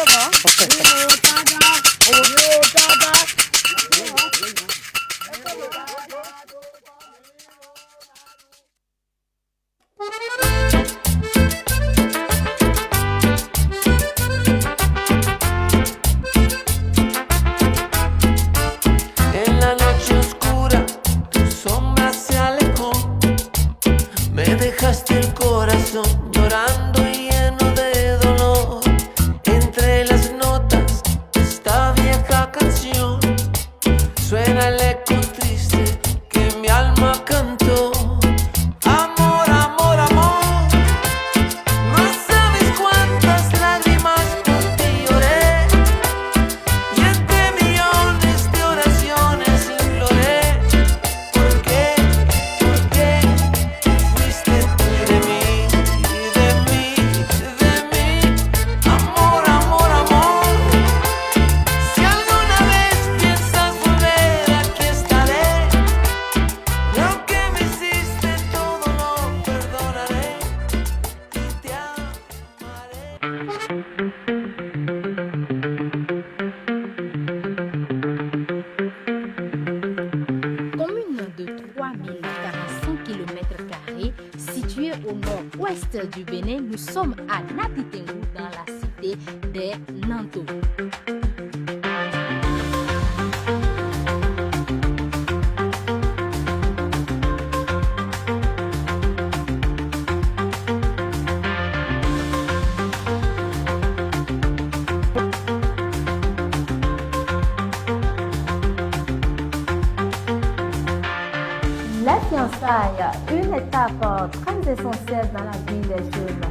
En la noche oscura tu sombra se alejó, me dejaste el corazón llorando y lleno de dolor. Entre las notas de esta vieja canción suena el eco triste que mi alma cantó. Amor, amor, amor, no sabes cuántas lágrimas por ti lloré, y entre millones de oraciones imploré. ¿Por qué? ¿Por qué fuiste tú de mí, de mí, de mí? Amor, amor, amor, si alguna vez piensas volver, aquí estaré. Lo que me hiciste todo lo perdonaré y te amaré. Commune de 3045 km², située au nord-ouest du Bénin, nous sommes à Natitengu dans la cité des Nanto. La fiançailles, une étape très essentielle dans la vie des jeunes.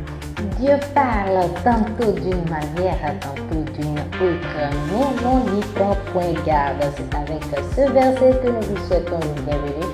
Dieu parle tantôt d'une manière, tantôt d'une autre. Mais on n'y prend point garde. C'est avec ce verset que nous vous souhaitons une bienvenue.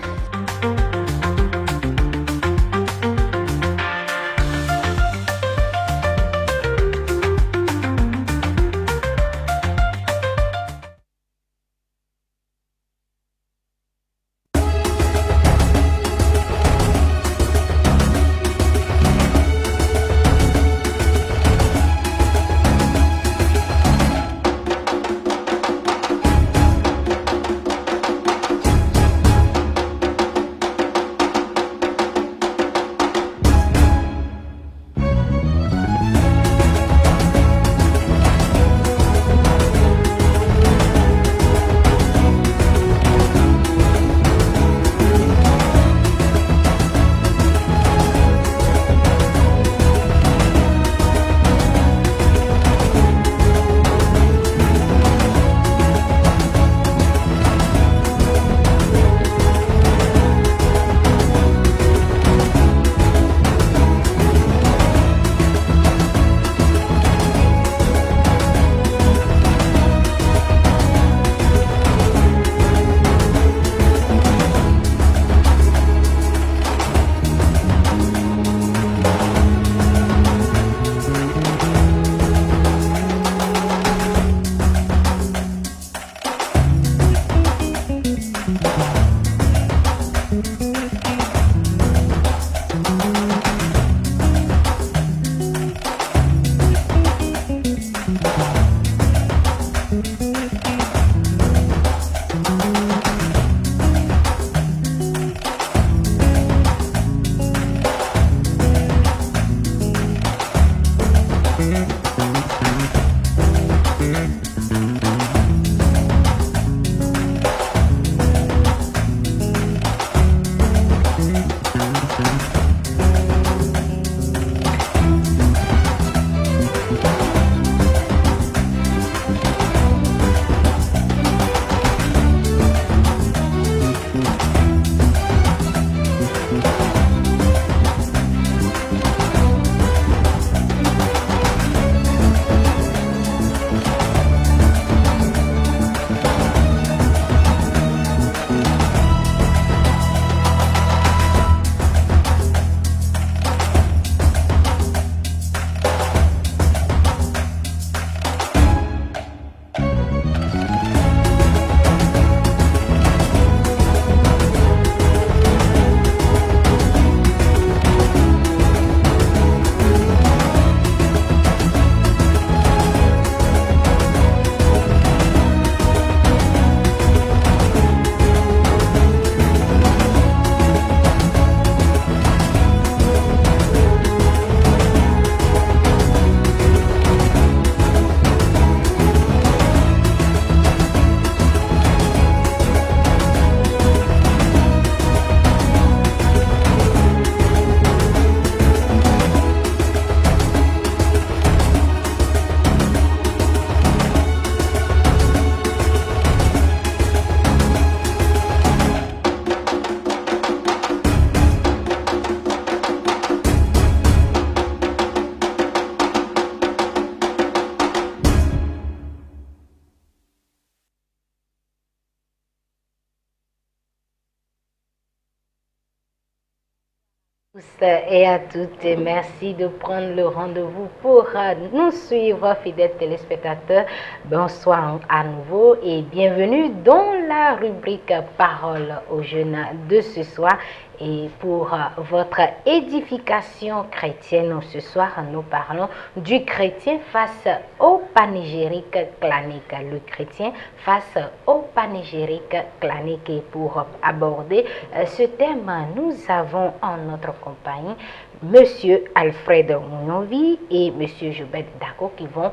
Et à toutes, et merci de prendre le rendez-vous pour nous suivre, fidèles téléspectateurs. Bonsoir à nouveau et bienvenue dans la rubrique Parole aux jeunes de ce soir. Et pour votre édification chrétienne, ce soir, nous parlons du chrétien face au panégyrique clanique. Le chrétien face au panégyrique clanique. Et pour aborder ce thème, nous avons en notre compagnie Monsieur Alfred Mouniovi et Monsieur Joubert Dako qui vont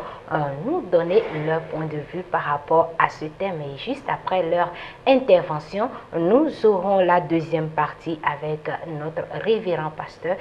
nous donner leur point de vue par rapport à ce thème. Et juste après leur intervention, nous aurons la deuxième partie avec notre révérend pasteur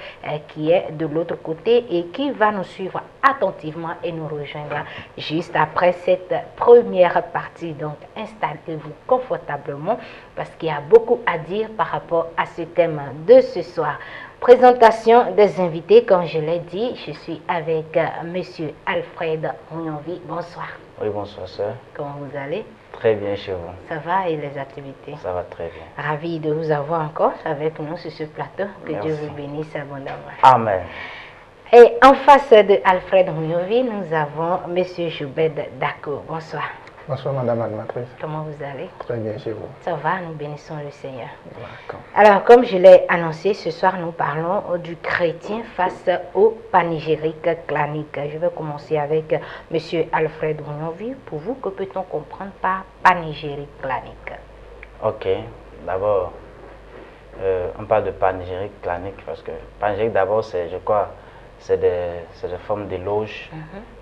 qui est de l'autre côté et qui va nous suivre attentivement et nous rejoindra juste après cette première partie. Donc installez-vous confortablement parce qu'il y a beaucoup à dire par rapport à ce thème de ce soir. Présentation des invités, comme je l'ai dit, je suis avec Monsieur Alfred Mouniovi. Bonsoir. Oui, bonsoir, sœur. Comment vous allez? Très bien chez vous. Ça va et les activités? Ça va très bien. Ravi de vous avoir encore avec nous sur ce plateau. Que Merci. Dieu vous bénisse abondamment. Amen. Et en face de Alfred Mouniovi, nous avons Monsieur Joubert Dako. Bonsoir. Bonsoir Madame Animatrice. Comment vous allez? Très bien chez vous. Ça va, nous bénissons le Seigneur. D'accord. Alors, comme je l'ai annoncé, ce soir, nous parlons du chrétien face au panégyrique clanique. Je vais commencer avec Monsieur Alfred Mouniovi. Pour vous, que peut-on comprendre par panégyrique clanique? Ok. D'abord, on parle de panégyrique clanique parce que panégyrique, d'abord, c'est, je crois, c'est des formes d'éloges,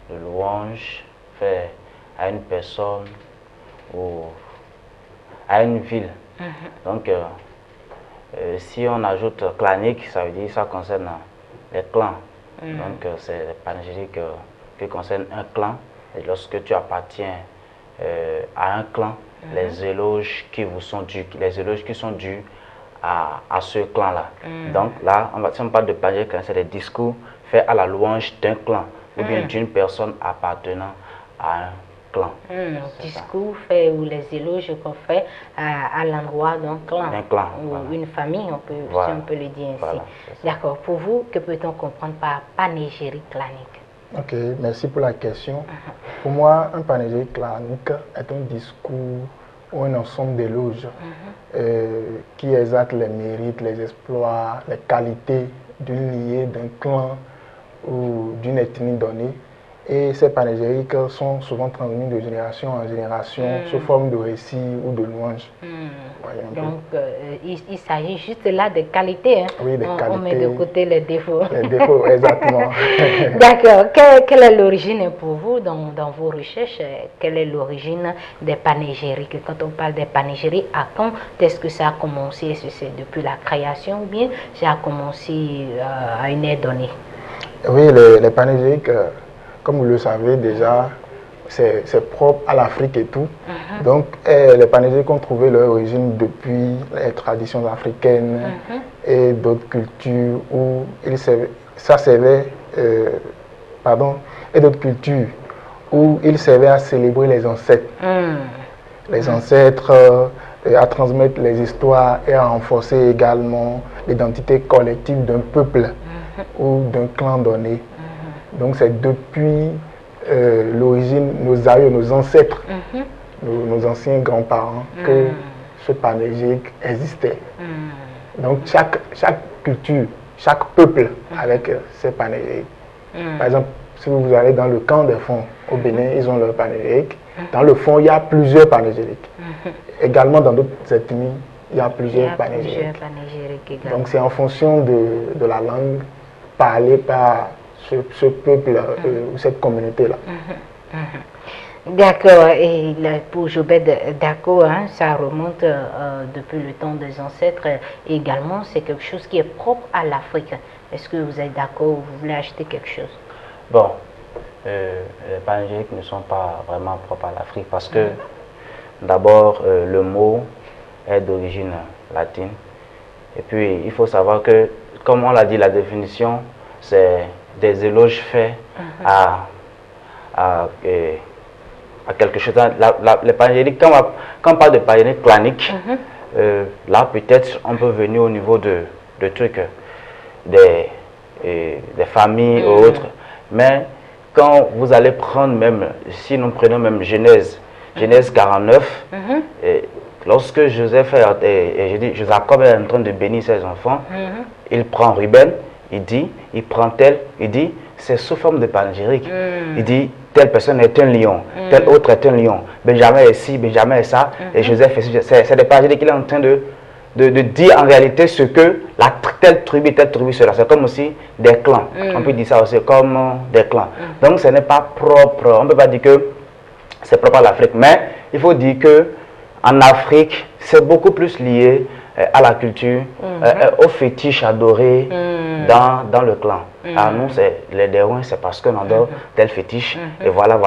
de louanges fait à une personne ou à une ville. Donc, si on ajoute clanique, ça veut dire que ça concerne les clans. Donc, c'est le panégyrique qui concerne un clan. Et lorsque tu appartiens à un clan, les éloges qui vous sont dus, les éloges qui sont dus à ce clan-là. Donc là, si on parle de panégyrique, c'est des discours faits à la louange d'un clan ou bien d'une personne appartenant à un clan. Discours fait ou les éloges qu'on fait à l'endroit d'un clan, ou voilà. une famille, Voilà. si on peut le dire ainsi. Voilà, D'accord. Pour vous, que peut-on comprendre par panégyrique clanique? Ok, merci pour la question. Pour moi, un panégyrique clanique est un discours ou un ensemble d'éloges qui exalte les mérites, les exploits, les qualités d'une lignée, d'un clan ou d'une ethnie donnée. Et ces panégyriques sont souvent transmis de génération en génération sous forme de récits ou de louanges. Voyez un peu. Donc, il s'agit juste là des qualités. Hein? Oui, des On qualités. met de côté les défauts. Les défauts, exactement. D'accord. Quelle est l'origine pour vous dans vos recherches? Quelle est l'origine des panégyriques? Quand on parle des panégyriques, à quand est-ce que ça a commencé? Est-ce que c'est depuis la création ou bien ça a commencé à une ère donnée? Oui, les panégyriques, comme vous le savez déjà, c'est propre à l'Afrique et tout. Donc, les panégyriques ont trouvé leur origine depuis les traditions africaines et d'autres cultures où et d'autres cultures où ils servaient à célébrer les ancêtres. Les ancêtres, à transmettre les histoires et à renforcer également l'identité collective d'un peuple ou d'un clan donné. Donc c'est depuis l'origine, nos aïeux, nos ancêtres, nos anciens grands-parents que ce panégyrique existait. Donc chaque culture, chaque peuple avec ses panégyriques. Par exemple, si vous allez dans le camp des Fonds au Bénin, ils ont leur panégyrique. Dans le fond, il y a plusieurs panégyriques. Également dans d'autres ethnies, il y a plusieurs panégyriques. Donc c'est en fonction de la langue parlée par ce peuple ou cette communauté-là. D'accord. Et pour Joubert Dako, ça remonte depuis le temps des ancêtres. Également, c'est quelque chose qui est propre à l'Afrique. Est-ce que vous êtes d'accord ou vous voulez acheter quelque chose? Bon, les panégyriques ne sont pas vraiment propres à l'Afrique parce que d'abord, le mot est d'origine latine. Et puis, il faut savoir que, comme on l'a dit, la définition, c'est des éloges faits à quelque chose. Les panégyriques, quand on parle de panégyrique clanique, là peut-être on peut venir au niveau de trucs. des familles ou autres. Mais quand vous allez prendre même, si nous prenons même Genèse 49, lorsque Joseph et Jacob est en train de bénir ses enfants, il prend Ruben, il prend tel, il dit, c'est sous forme de panégyrique. Il dit, telle personne est un lion, tel autre est un lion, Benjamin est ci, Benjamin est ça, et Joseph est ci. C'est des panégyriques qu'il est en train de dire en réalité ce que telle tribu, cela. C'est comme aussi des clans. On peut dire ça aussi comme des clans. Donc ce n'est pas propre, on ne peut pas dire que c'est propre à l'Afrique, mais il faut dire que en Afrique, c'est beaucoup plus lié à la culture, au fétiche adoré dans le clan. À nous, les Derouins, c'est parce qu'on adore tel fétiche, et voilà.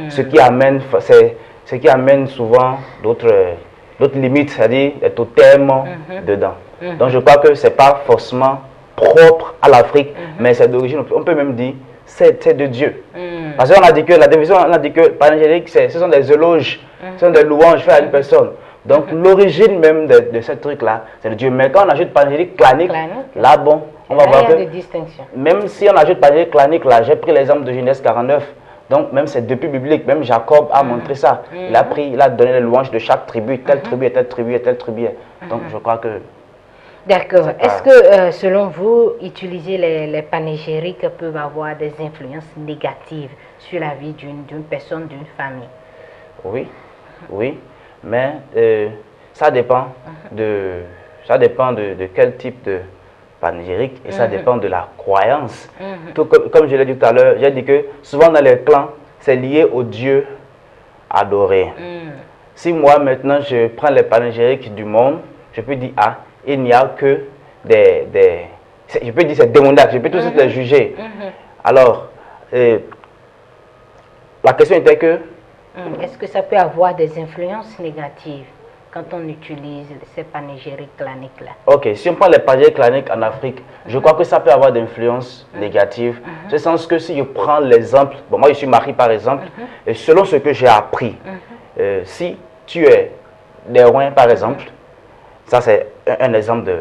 Ce qui amène souvent d'autres limites, c'est-à-dire des totems dedans. Donc je crois que ce n'est pas forcément propre à l'Afrique, mais c'est d'origine, on peut même dire, c'est de Dieu. Parce qu'on a dit que la division, on a dit que panégyrique, ce sont des éloges, ce sont des louanges faites à une personne. Donc l'origine même de ce truc-là, c'est de Dieu. Mais quand on ajoute panégyrique clanique, là bon, on va voir que même si on ajoute panégyrique clanique, là, j'ai pris l'exemple de Genèse 49, donc même c'est depuis biblique, même Jacob a montré ça. Il a donné les louanges de chaque tribu, telle tribu et telle tribu et telle tribu. Donc je crois que... D'accord. Est-ce que, selon vous, utiliser les panégyriques peuvent avoir des influences négatives sur la vie d'une personne, d'une famille? Oui. Mais ça dépend de quel type de panégyrique et ça dépend de la croyance. Tout comme je l'ai dit tout à l'heure, j'ai dit que souvent dans les clans, c'est lié au Dieu adoré. Si moi maintenant je prends les panégyriques du monde, je peux dire, il n'y a que je peux dire c'est démoniaque, je peux tout de suite les juger. Alors, la question était que... Est-ce que ça peut avoir des influences négatives quand on utilise ces panégyriques claniques-là? Ok, si on prend les panégyriques claniques en Afrique, je crois que ça peut avoir des influences négatives. Dans le sens que si je prends l'exemple, bon, moi je suis marié par exemple, et selon ce que j'ai appris, si tu es Derouin par exemple, ça c'est un exemple de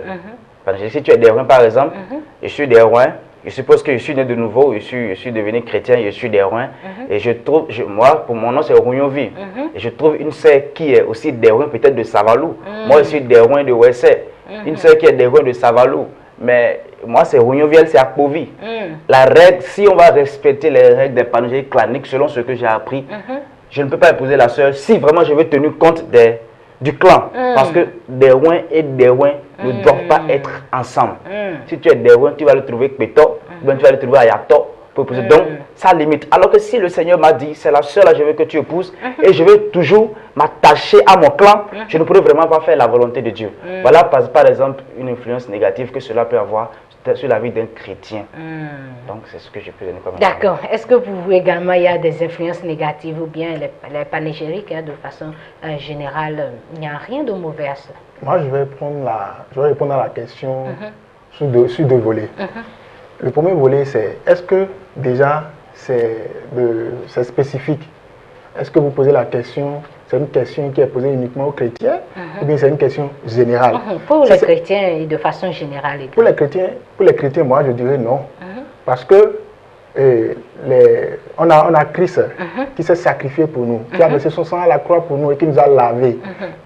panégyrique. Si tu es Derouin par exemple, et je suis Derouin, je suppose que je suis né de nouveau, je suis devenu chrétien, je suis Derouin. Et je trouve, moi, pour mon nom, c'est Rougnonvi. Et je trouve une sœur qui est aussi Derouin, peut-être de Savalou. Moi, je suis Derouin de Ouessé. Une sœur qui est Derouin de Savalou. Mais moi, c'est Rougnonvi, elle, c'est Akpovi. La règle, si on va respecter les règles des panégyriques claniques, selon ce que j'ai appris, je ne peux pas épouser la sœur si vraiment je veux tenir compte du clan. Parce que Derouin et Derouin ne doivent pas être ensemble. Si tu es Derouin, tu vas le trouver Péto, tu vas le trouver à Yato. Donc, ça limite. Alors que si le Seigneur m'a dit, c'est la seule que je veux que tu épouses, et je veux toujours m'attacher à mon clan, je ne pourrais vraiment pas faire la volonté de Dieu. Voilà par exemple une influence négative que cela peut avoir sur la vie d'un chrétien. Donc, c'est ce que je peux donner comme exemple. D'accord. Est-ce que pour vous également, il y a des influences négatives ou bien les panégyriques, de façon générale, il n'y a rien de mauvais à cela? Moi, je vais répondre à la question sur deux volets. Le premier volet, c'est est-ce que déjà c'est spécifique? Est-ce que vous posez la question, c'est une question qui est posée uniquement aux chrétiens ou bien c'est une question générale? Pour les chrétiens et de façon générale. Pour les chrétiens, moi je dirais non. Parce que on a Christ qui s'est sacrifié pour nous, qui a versé son sang à la croix pour nous et qui nous a lavés.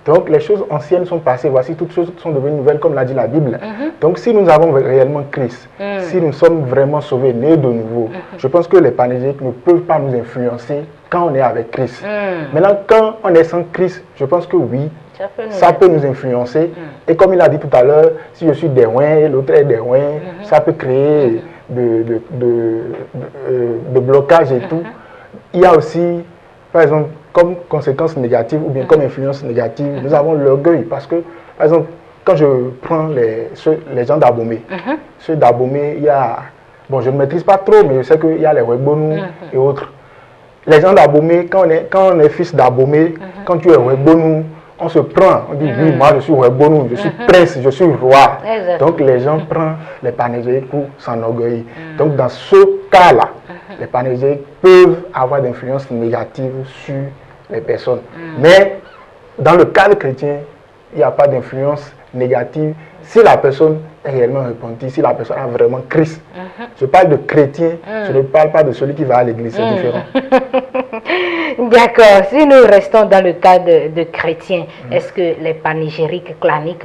Donc les choses anciennes sont passées, voici toutes choses sont devenues nouvelles comme l'a dit la Bible. Donc si nous avons réellement Christ, si nous sommes vraiment sauvés, nés de nouveau, je pense que les panégyriques ne peuvent pas nous influencer quand on est avec Christ. Maintenant, quand on est sans Christ, je pense que oui, ça peut nous influencer. Et comme il a dit tout à l'heure, si je suis Derouin et l'autre est Derouin, ça peut créer de blocage et tout. Il y a aussi, par exemple, comme conséquence négative ou bien comme influence négative, nous avons l'orgueil. Parce que, par exemple, quand je prends les gens d'Abomey, ceux d'Abomey, il y a, bon, je ne maîtrise pas trop, mais je sais qu'il y a les Wegbonou et autres. Les gens d'Abomey, quand on est fils d'Abomey, quand tu es Wegbonou, on se prend, on dit oui, moi je suis Wegbonou, je suis prince, je suis roi. Donc les gens prennent les panégyriques pour s'enorgueillir. Donc dans ce cas-là, les panégyriques peuvent avoir des influences négatives sur les personnes. Mais dans le cadre chrétien, il n'y a pas d'influence négative si la personne est réellement repentie, si la personne a vraiment Christ. Je parle de chrétien, je ne parle pas de celui qui va à l'église, c'est différent. D'accord. Si nous restons dans le cas de chrétiens, est-ce que les panégyriques claniques,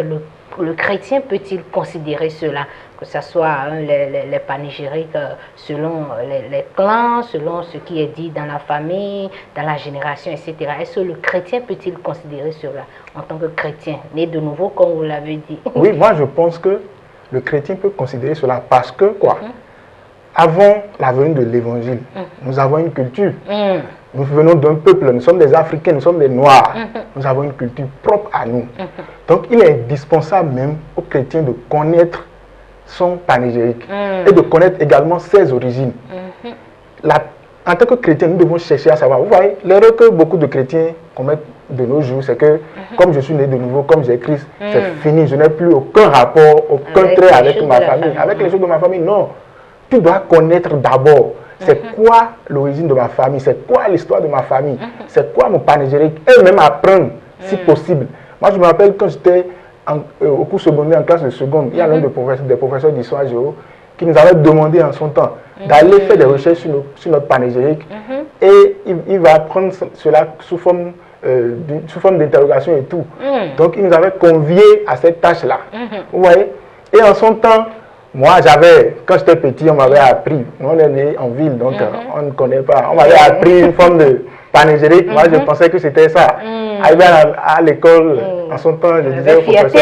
le chrétien peut-il considérer cela? Que ce soit les panégyriques selon les clans, selon ce qui est dit dans la famille, dans la génération, etc. Est-ce que le chrétien peut-il considérer cela en tant que chrétien, né de nouveau, comme vous l'avez dit? Oui, moi je pense que le chrétien peut considérer cela parce que, quoi, avant la venue de l'évangile, nous avons une culture. Nous venons d'un peuple, nous sommes des Africains, nous sommes des Noirs. Nous avons une culture propre à nous. Donc il est indispensable même aux chrétiens de connaître son panégyrique et de connaître également ses origines. En tant que chrétien, nous devons chercher à savoir. Vous voyez, l'erreur que beaucoup de chrétiens commettent de nos jours, c'est que comme je suis né de nouveau, comme j'ai Christ, c'est fini, je n'ai plus aucun rapport, aucun trait avec ma famille, avec les choses de ma famille. Non, tu dois connaître d'abord c'est quoi l'origine de ma famille, c'est quoi l'histoire de ma famille, c'est quoi mon panégyrique, et même apprendre si possible. Moi je me rappelle quand j'étais au cours secondaire, en classe de seconde, il y a l'un des professeurs d'histoire géo qui nous avait demandé en son temps d'aller faire des recherches sur notre panégyrique et il va prendre cela sous forme d'interrogation et tout. Donc il nous avait conviés à cette tâche-là. Vous voyez? Et en son temps, moi quand j'étais petit, on m'avait appris, nous on est né en ville, donc on ne connaît pas, on m'avait appris une forme de panégyrique, moi je pensais que c'était ça. Arrivé à l'école, en son temps, je disais au professeur,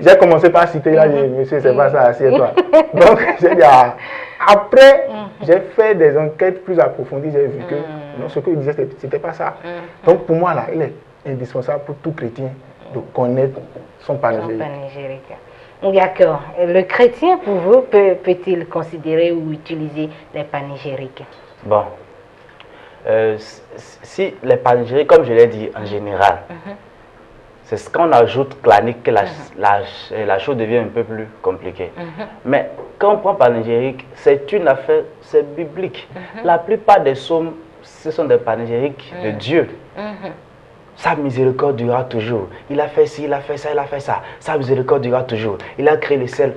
j'ai commencé par citer, là, j'ai dit, monsieur, c'est pas ça, assieds-toi. Donc, j'ai dit, après, j'ai fait des enquêtes plus approfondies, j'ai vu que non, ce qu'il disait, c'était pas ça. Donc, pour moi, là, il est indispensable pour tout chrétien de connaître son panégyrique. D'accord. Le chrétien, pour vous, peut-il considérer ou utiliser les panégyriques? Bon. Si les panégyriques, comme je l'ai dit en général, c'est ce qu'on ajoute clanique que la chose devient un peu plus compliquée. Mais quand on prend panégyrique, c'est une affaire, c'est biblique. La plupart des psaumes, ce sont des panégyriques de Dieu. Sa miséricorde durera toujours. Il a fait ci, il a fait ça, il a fait ça. Sa miséricorde durera toujours. Il a créé les ciels.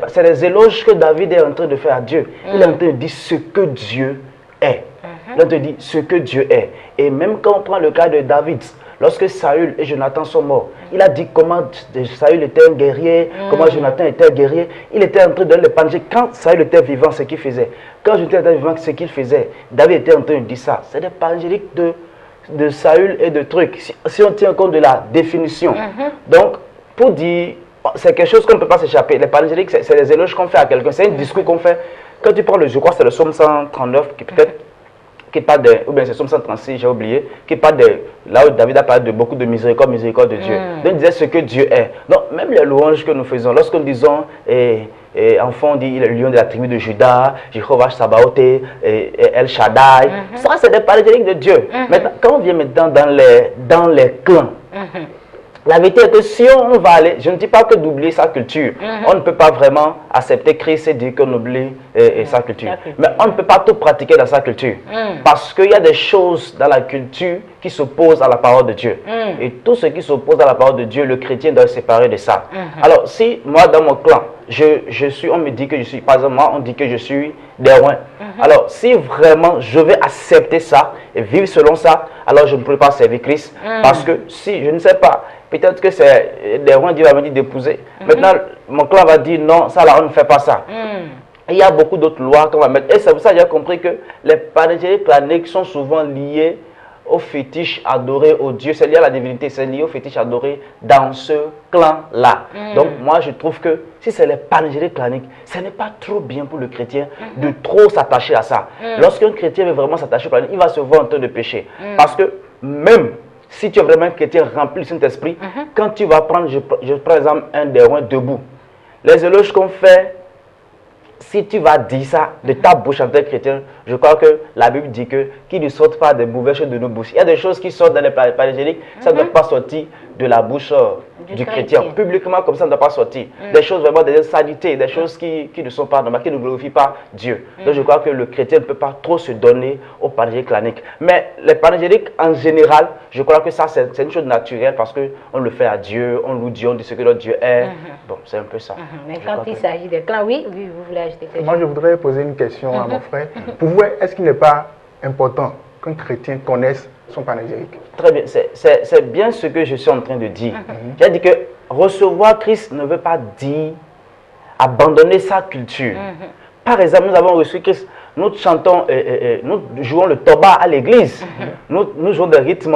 C'est des éloges que David est en train de faire à Dieu. Il est en train de dire ce que Dieu est. Il est en train de dire ce que Dieu est. Et même quand on prend le cas de David, lorsque Saül et Jonathan sont morts, il a dit comment Saül était un guerrier, comment Jonathan était un guerrier. Il était en train de le panégyrique. Quand Saül était vivant, ce qu'il faisait. Quand Jonathan était vivant, ce qu'il faisait. David était en train de dire ça. C'est des panégyriques de Saül et de trucs, si on tient compte de la définition. Donc, pour dire, c'est quelque chose qu'on ne peut pas s'échapper. Les panégyriques, c'est des éloges qu'on fait à quelqu'un, c'est un discours qu'on fait. Quand tu prends je crois que c'est le psaume 139, qui peut-être, qui parle de, ou bien c'est le psaume 136, j'ai oublié, qui parle de, là où David a parlé de beaucoup de miséricorde de Dieu. Donc, il disait ce que Dieu est. Donc, même les louanges que nous faisons, lorsque nous disons, enfant, on dit, il est le lion de la tribu de Juda, Jéhovah Sabaoth, El Shaddai. Ça, c'est des panégyriques de Dieu. Maintenant, quand on vient maintenant dans les clans, la vérité est que si on va aller, je ne dis pas que d'oublier sa culture, on ne peut pas vraiment accepter Christ et dire qu'on oublie sa culture. Mais on ne peut pas tout pratiquer dans sa culture. Parce qu'il y a des choses dans la culture qui s'opposent à la parole de Dieu. Et tout ce qui s'oppose à la parole de Dieu, le chrétien doit se séparer de ça. Alors, si moi, dans mon clan, on me dit que je suis, par exemple, moi, on dit que je suis des Rouins. Alors, si vraiment je vais accepter ça et vivre selon ça, alors je ne pourrai pas servir Christ. Parce que si, je ne sais pas, peut-être que c'est des Rouins, Dieu va me dire d'épouser. Maintenant, mon clan va dire non, ça là, on ne fait pas ça. Et il y a beaucoup d'autres lois qu'on va mettre. Et c'est pour ça que j'ai compris que les panégyriques claniques sont souvent liés au fétiche adoré au Dieu, c'est lié à la divinité, c'est lié au fétiche adoré dans ce clan-là. Donc moi je trouve que si c'est les panégyriques claniques, ce n'est pas trop bien pour le chrétien de trop s'attacher à ça. Lorsqu'un chrétien veut vraiment s'attacher au planique, il va se voir en train de pécher. Parce que même si tu es vraiment un chrétien rempli du Saint-Esprit, quand tu vas prendre, je prends par exemple un des Rouins debout, les éloges qu'on fait, si tu vas dire ça de ta bouche en tant que chrétien, je crois que la Bible dit que qu'il ne sorte pas des mauvaises choses de nos bouches. Il y a des choses qui sortent dans les panégyriques, ça ne doit pas sortir de la bouche du chrétien. Publiquement, comme ça, ne doit pas sortir. Des choses vraiment, des insanités, des choses qui ne sont pas normales, qui ne glorifient pas Dieu. Donc je crois que le chrétien ne peut pas trop se donner aux panégyriques claniques. Mais les panégyriques en général, je crois que ça c'est une chose naturelle parce qu'on le fait à Dieu, on loue Dieu, on dit ce que notre Dieu est. Bon, c'est un peu ça. Mais quand il s'agit des clans, oui, vous voulez ajouter quelque chose? Moi, je voudrais poser une question à mon frère. Pour vous, est-ce qu'il n'est pas important qu'un chrétien connaisse son panégyrique? Très bien, c'est bien ce que je suis en train de dire. J'ai dit que recevoir Christ ne veut pas dire abandonner sa culture. Par exemple, nous avons reçu Christ, nous chantons, nous jouons le toba à l'église, nous jouons des rythmes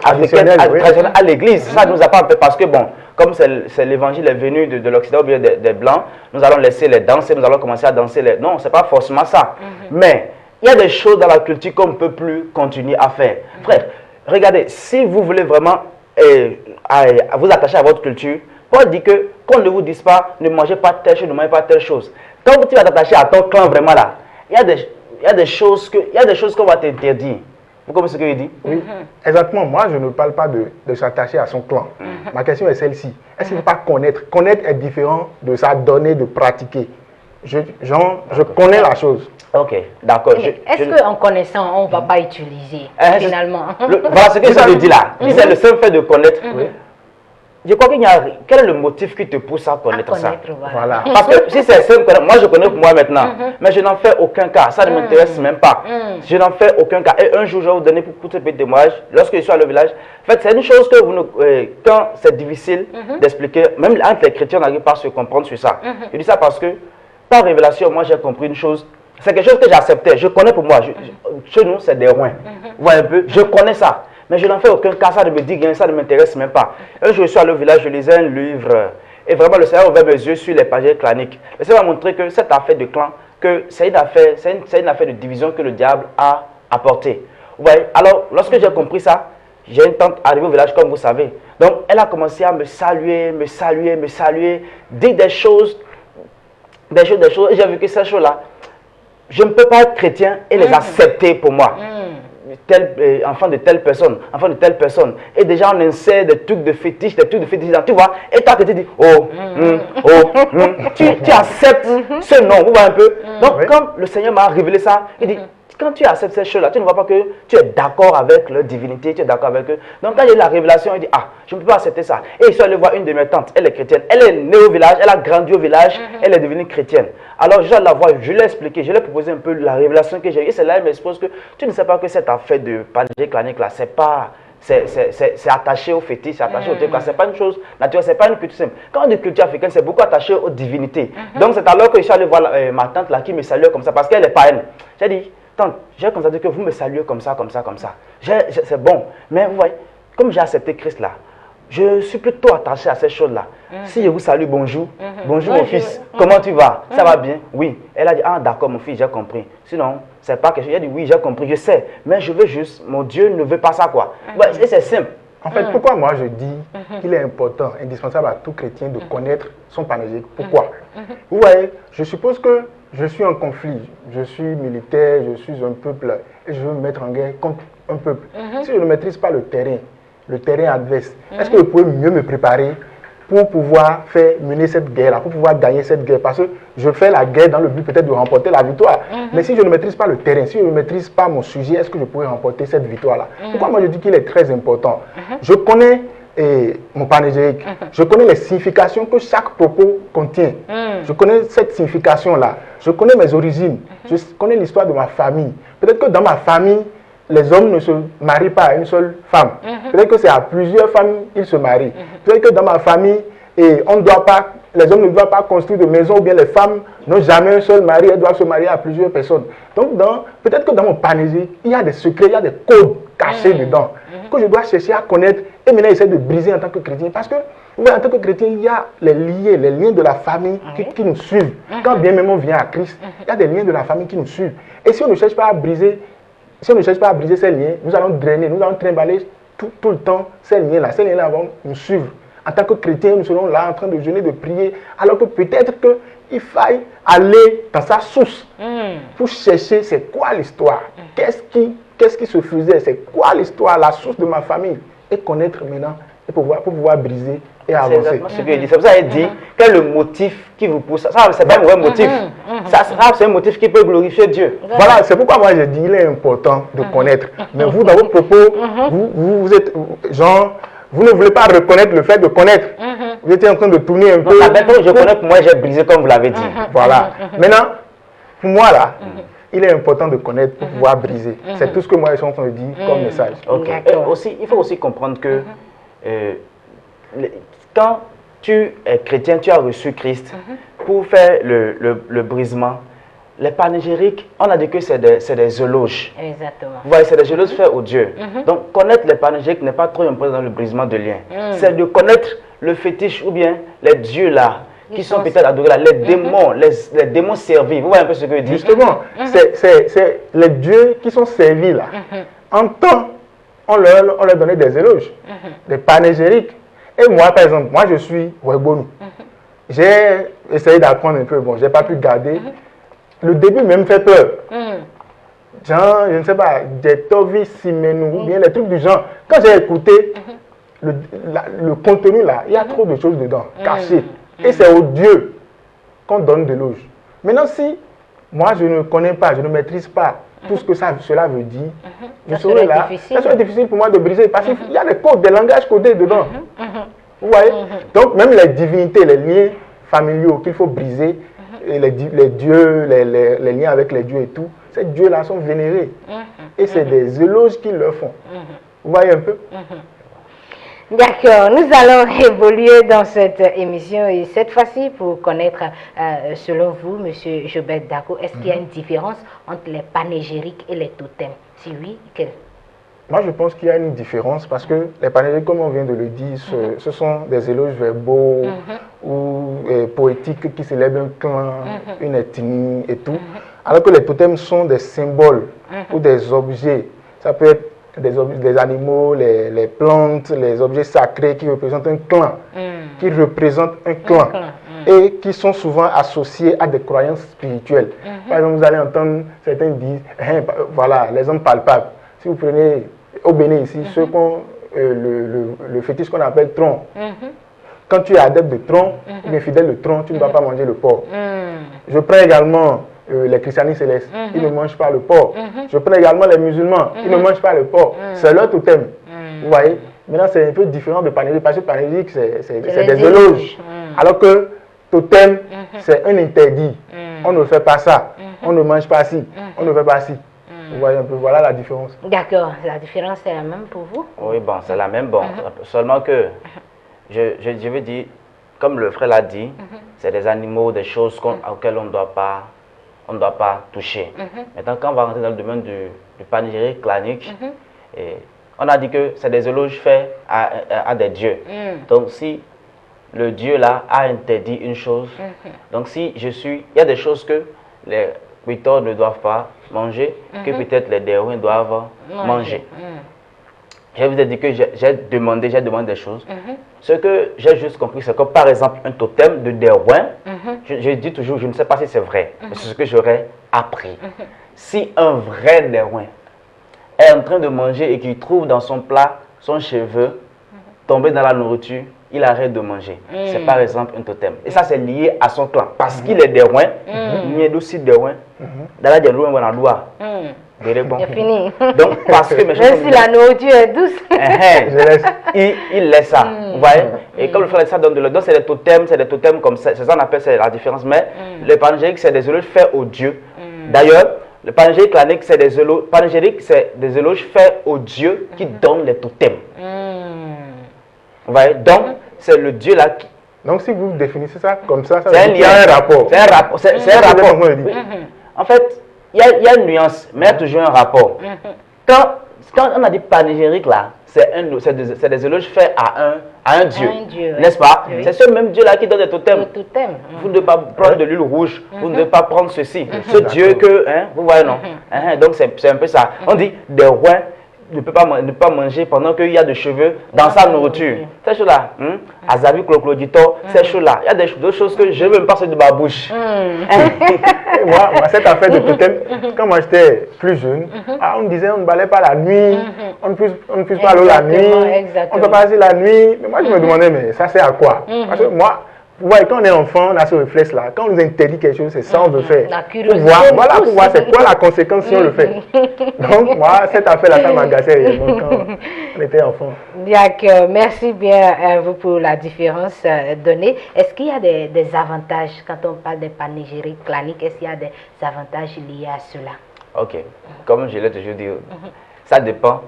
africains traditionnels à l'église. Ça nous a pas un peu parce que bon, comme c'est l'évangile est venu de l'Occident ou bien des Blancs, nous allons laisser les danser, nous allons commencer à danser. Non, c'est pas forcément ça. Mais il y a des choses dans la culture qu'on ne peut plus continuer à faire. Frère, regardez, si vous voulez vraiment vous attacher à votre culture, Paul dit que qu'on ne vous dise pas, ne mangez pas telle chose, ne mangez pas telle chose. Quand tu vas t'attacher à ton clan vraiment là, il y a des choses qu'on va t'interdire. Vous comprenez ce que je dis? Oui, exactement. Moi, je ne parle pas de s'attacher à son clan. Ma question est celle-ci. Est-ce qu'il ne faut pas connaître? Connaître est différent de s'adonner, de pratiquer. Je connais la chose. Ok, d'accord. Est-ce qu'en connaissant, on ne va pas utiliser finalement? Voilà ce que je dis là. C'est le seul fait de connaître. Je crois qu'il y a... Quel est le motif qui te pousse à connaître ça? Voilà. Parce que si c'est simple, moi je connais pour moi maintenant, mais je n'en fais aucun cas. Ça ne m'intéresse même pas. Je n'en fais aucun cas. Et un jour, je vais vous donner pour ce petit témoignage. Lorsque je suis à le village, en fait, c'est une chose que quand c'est difficile d'expliquer, même entre les chrétiens, on n'arrive pas à se comprendre sur ça. Je dis ça parce que, par révélation, moi j'ai compris une chose. C'est quelque chose que j'acceptais. Je connais pour moi. Chez nous, c'est des roins. Vous voyez un peu? Je connais ça. Mais je n'en fais aucun cas, ça ne me dit rien, ça ne m'intéresse même pas. Un jour, je suis allé au village, je lisais un livre, et vraiment, le Seigneur a ouvert mes yeux sur les panégyriques claniques. Le Seigneur m'a montré que cette affaire de clan, que c'est une affaire de division que le diable a apportée. Vous voyez? Alors, lorsque j'ai compris ça, j'ai une tante arrivée au village, comme vous savez. Donc, elle a commencé à me saluer, dire des choses, et j'ai vu que ces choses-là, je ne peux pas être chrétien et les accepter pour moi. Enfant de telle personne, et déjà on insère des trucs de fétiche, tu vois, et toi tu dis, tu acceptes ce nom, vous voyez un peu. Donc quand le Seigneur m'a révélé ça, il dit, quand tu acceptes ces choses-là, tu ne vois pas que tu es d'accord avec leur divinité, tu es d'accord avec eux. Donc quand il y a eu la révélation, il dit, ah, je ne peux pas accepter ça. Et je suis allé voir une de mes tantes, elle est chrétienne, elle est née au village, elle a grandi au village, elle est devenue chrétienne. Alors je suis allé la voir, je lui ai expliqué, je lui ai proposé un peu la révélation que j'ai eue. Et c'est là qu'elle m'expose que tu ne sais pas que cette affaire de panégyrique clanique là, c'est pas... C'est attaché au fétiche, c'est attaché au truc, c'est pas une chose naturelle, c'est pas une culture simple. Quand on dit culture africaine, c'est beaucoup attaché aux divinités. Donc c'est alors que je suis allé voir ma tante là qui me salue comme ça, parce qu'elle est païenne. J'ai dit, tante, j'ai constaté que vous me saluez comme ça. C'est bon, mais vous voyez, comme j'ai accepté Christ là, je suis plutôt attaché à ces choses-là. Si je vous salue, bonjour, bonjour mon fils, comment tu vas? Ça va bien? Oui. Elle a dit, ah d'accord mon fils, j'ai compris. Sinon, c'est pas quelque chose. Elle a dit, oui, j'ai compris, je sais, mais je veux juste, mon Dieu ne veut pas ça quoi. Et c'est simple. En fait, pourquoi moi je dis qu'il est important, indispensable à tout chrétien de connaître son panégyrique? Pourquoi? Vous voyez, je suppose que je suis en conflit, je suis militaire, je suis un peuple, et je veux me mettre en guerre contre un peuple. Si je ne maîtrise pas le terrain adverse, est-ce que vous pouvez mieux me préparer pour pouvoir mener cette guerre-là, pour pouvoir gagner cette guerre? Parce que je fais la guerre dans le but peut-être de remporter la victoire. Mais si je ne maîtrise pas le terrain, si je ne maîtrise pas mon sujet, est-ce que je pourrais remporter cette victoire-là? Pourquoi moi je dis qu'il est très important? Je connais mon panégyrique, je connais les significations que chaque propos contient. Je connais cette signification-là. Je connais mes origines. Je connais l'histoire de ma famille. Peut-être que dans ma famille, les hommes ne se marient pas à une seule femme. Peut-être que c'est à plusieurs femmes qu'ils se marient. Peut-être que dans ma famille, les hommes ne doivent pas construire de maison, ou bien les femmes n'ont jamais un seul mari, elles doivent se marier à plusieurs personnes. Donc, peut-être que dans mon panégyrique, il y a des secrets, il y a des codes cachés dedans, que je dois chercher à connaître et maintenant essayer de briser en tant que chrétien. Parce que, en tant que chrétien, il y a les liens de la famille qui nous suivent. Quand bien même on vient à Christ, il y a des liens de la famille qui nous suivent. Et si on ne cherche pas à briser, ces liens, nous allons drainer, nous allons trimballer tout le temps ces liens-là. Ces liens-là vont nous suivre. En tant que chrétiens, nous serons là en train de jeûner, de prier, alors que peut-être qu'il faille aller dans sa source pour chercher c'est quoi l'histoire, qu'est-ce qui se faisait, c'est quoi l'histoire, la source de ma famille, et connaître maintenant et pour pouvoir briser et C'est avancer. exactement ce que je dis. C'est pour ça qu'il dit quel est le motif qui vous pousse. Ça, c'est pas un mauvais motif. Ça, c'est un motif qui peut glorifier Dieu. Voilà, c'est pourquoi moi j'ai dit il est important de connaître. Mais vous, dans vos propos, vous êtes genre, vous ne voulez pas reconnaître le fait de connaître. Vous étiez en train de tourner un peu. Je connais, pour moi, j'ai brisé comme vous l'avez dit. Voilà. Maintenant, pour moi là, il est important de connaître pour pouvoir briser. C'est tout ce que moi je suis en train de dire comme message. Ok. Et aussi, il faut aussi comprendre que quand tu es chrétien, tu as reçu Christ pour faire le brisement. Les panégyriques, on a dit que c'est des éloges. Exactement. Vous voyez, c'est des éloges faits aux dieux. Donc, connaître les panégyriques n'est pas trop important dans le brisement de liens. C'est de connaître le fétiche ou bien les dieux là, qui sont peut-être adorés là, les démons servis. Vous voyez un peu ce que je dis? Justement, c'est les dieux qui sont servis là. En temps, on leur donnait des éloges, des panégyriques. Et moi, par exemple, moi je suis Webonu. J'ai essayé d'apprendre un peu, bon, j'ai pas pu garder. Le début même fait peur. Genre, je ne sais pas, des Tovi Simenou, ou bien les trucs du genre. Quand j'ai écouté le contenu là, il y a trop de choses dedans, cachées. Et c'est aux dieux qu'on donne de l'éloge. Maintenant, si moi je ne connais pas, je ne maîtrise pas tout ce que cela veut dire, je serai là. Ça serait difficile pour moi de briser parce qu'il y a des codes, des langages codés dedans. Vous voyez? Donc, même les divinités, les liens familiaux qu'il faut briser, et les dieux, les liens avec les dieux et tout, ces dieux-là sont vénérés. Et c'est des éloges qu'ils leur font. Vous voyez un peu? D'accord, nous allons évoluer dans cette émission et cette fois-ci pour connaître, selon vous, M. Jobert Darko, est-ce qu'il y a une différence entre les panégyriques et les totems? Si oui, quelle? Moi, je pense qu'il y a une différence parce que les panégyriques, comme on vient de le dire, ce sont des éloges verbaux ou poétiques qui célèbrent un clan, une ethnie et tout. Alors que les totems sont des symboles ou des objets. Ça peut être des animaux, les plantes, les objets sacrés qui représentent un clan, qui représentent un clan et qui sont souvent associés à des croyances spirituelles. Par exemple, vous allez entendre certains dire, voilà, les hommes palpables. Si vous prenez au Bénin ici, ceux qui ont le fétiche qu'on appelle tronc. Quand tu es adepte de tronc, ou bien fidèle de tronc, tu ne dois pas manger le porc. Je prends également les christianistes célestes, ils ne mangent pas le porc. Je prends également les musulmans, ils ne mangent pas le porc. C'est leur totem. Vous voyez? Maintenant, c'est un peu différent de panégyrique, parce que panégyrique, c'est des éloges. Alors que totem, c'est un interdit. On ne fait pas ça. On ne mange pas ci. On ne fait pas ci. Vous voyez un peu, voilà la différence. D'accord, la différence est la même pour vous? Oui, bon, c'est la même, bon. Seulement que, je veux dire, comme le frère l'a dit, c'est des animaux, des choses auxquelles on ne doit pas toucher. Maintenant, quand on va rentrer dans le domaine du panégyrique clanique, on a dit que c'est des éloges faits à des dieux. Donc, si le dieu là a interdit une chose, donc si il y a des choses que les Witors ne doivent pas manger, que peut-être les Derouins doivent manger. Je vous ai dit que j'ai demandé des choses. Ce que j'ai juste compris, c'est que par exemple, un totem de Derouin, je dis toujours, je ne sais pas si c'est vrai, mais c'est ce que j'aurais appris. Si un vrai Derouin est en train de manger et qu'il trouve dans son plat son cheveu tombé dans la nourriture, il arrête de manger. C'est par exemple un totem. Et ça, c'est lié à son clan. Parce qu'il est Derouin, il est aussi Derouin. Dans la Derouin, on a le droit. C'est fini. Donc, parce que même si la nourriture est douce, il laisse ça. Vous voyez? Et comme le frère ça donne de l'eau, donc c'est des totems comme ça. C'est ça qu'on appelle, c'est la différence. Mais le panégyrique, c'est des éloges faits aux dieux. D'ailleurs, le panégyrique clanique, c'est des éloges faits aux dieux qui donnent les totems. Vous voyez? Donc, c'est le Dieu là qui... Donc, si vous définissez ça comme ça, c'est un lien, un rapport. C'est un rapport. C'est un rapport. Oui. En fait, il y a une nuance, mais il y a toujours un rapport. Quand on a dit panégyrique là, c'est des éloges faits à un Dieu. N'est-ce pas? C'est ce même Dieu là qui donne des totems. Vous ne devez pas prendre de l'huile rouge, vous ne devez pas prendre ceci. Ce Dieu que, vous voyez non? Donc, c'est un peu ça. On dit des rois ne peut pas manger pendant qu'il y a des cheveux dans sa nourriture. Ces choses-là, Azabi Cloclodito, ces choses-là, il y a d'autres choses que je ne veux même pas sortir de ma bouche. Moi, cette affaire de totem, quand moi j'étais plus jeune, on me disait on ne balait pas la nuit, on ne puisse pas l'eau la nuit, on ne peut pas passer la nuit. Mais moi je me demandais, mais ça sert à quoi? Parce que moi, vous voyez, quand on est enfant, on a ce réflexe-là. Quand on nous interdit quelque chose, c'est ça on veut faire. Pour voir c'est quoi la conséquence si on le fait. Donc, moi, cette affaire-là, ça m'agaçait quand on était enfant. D'accord, merci bien à vous pour la différence donnée. Est-ce qu'il y a des avantages quand on parle de panégyrique clanique? Est-ce qu'il y a des avantages liés à cela? Ok, comme je l'ai toujours dit, ça dépend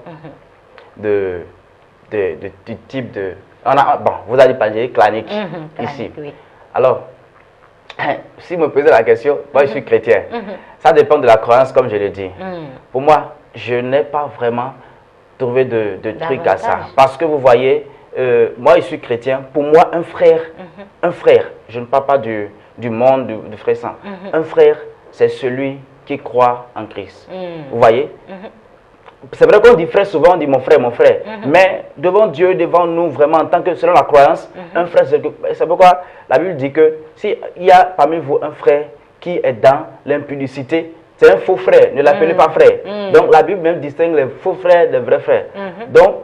du type de... Bon, vous avez dit panégyrique clanique ici. Oui. Alors, si vous me posez la question, moi je suis chrétien. Ça dépend de la croyance, comme je l'ai dit. Pour moi, je n'ai pas vraiment trouvé de truc à ça. Parce que vous voyez, moi je suis chrétien. Pour moi, un frère, je ne parle pas du monde, du frère sang. Un frère, c'est celui qui croit en Christ. Vous voyez? C'est vrai qu'on dit frère, souvent on dit mon frère, mais devant Dieu, devant nous, vraiment en tant que, selon la croyance, un frère, c'est pourquoi la Bible dit que s'il y a parmi vous un frère qui est dans l'impudicité, c'est un faux frère, ne l'appelez pas frère. Donc la Bible même distingue les faux frères des vrais frères. Donc,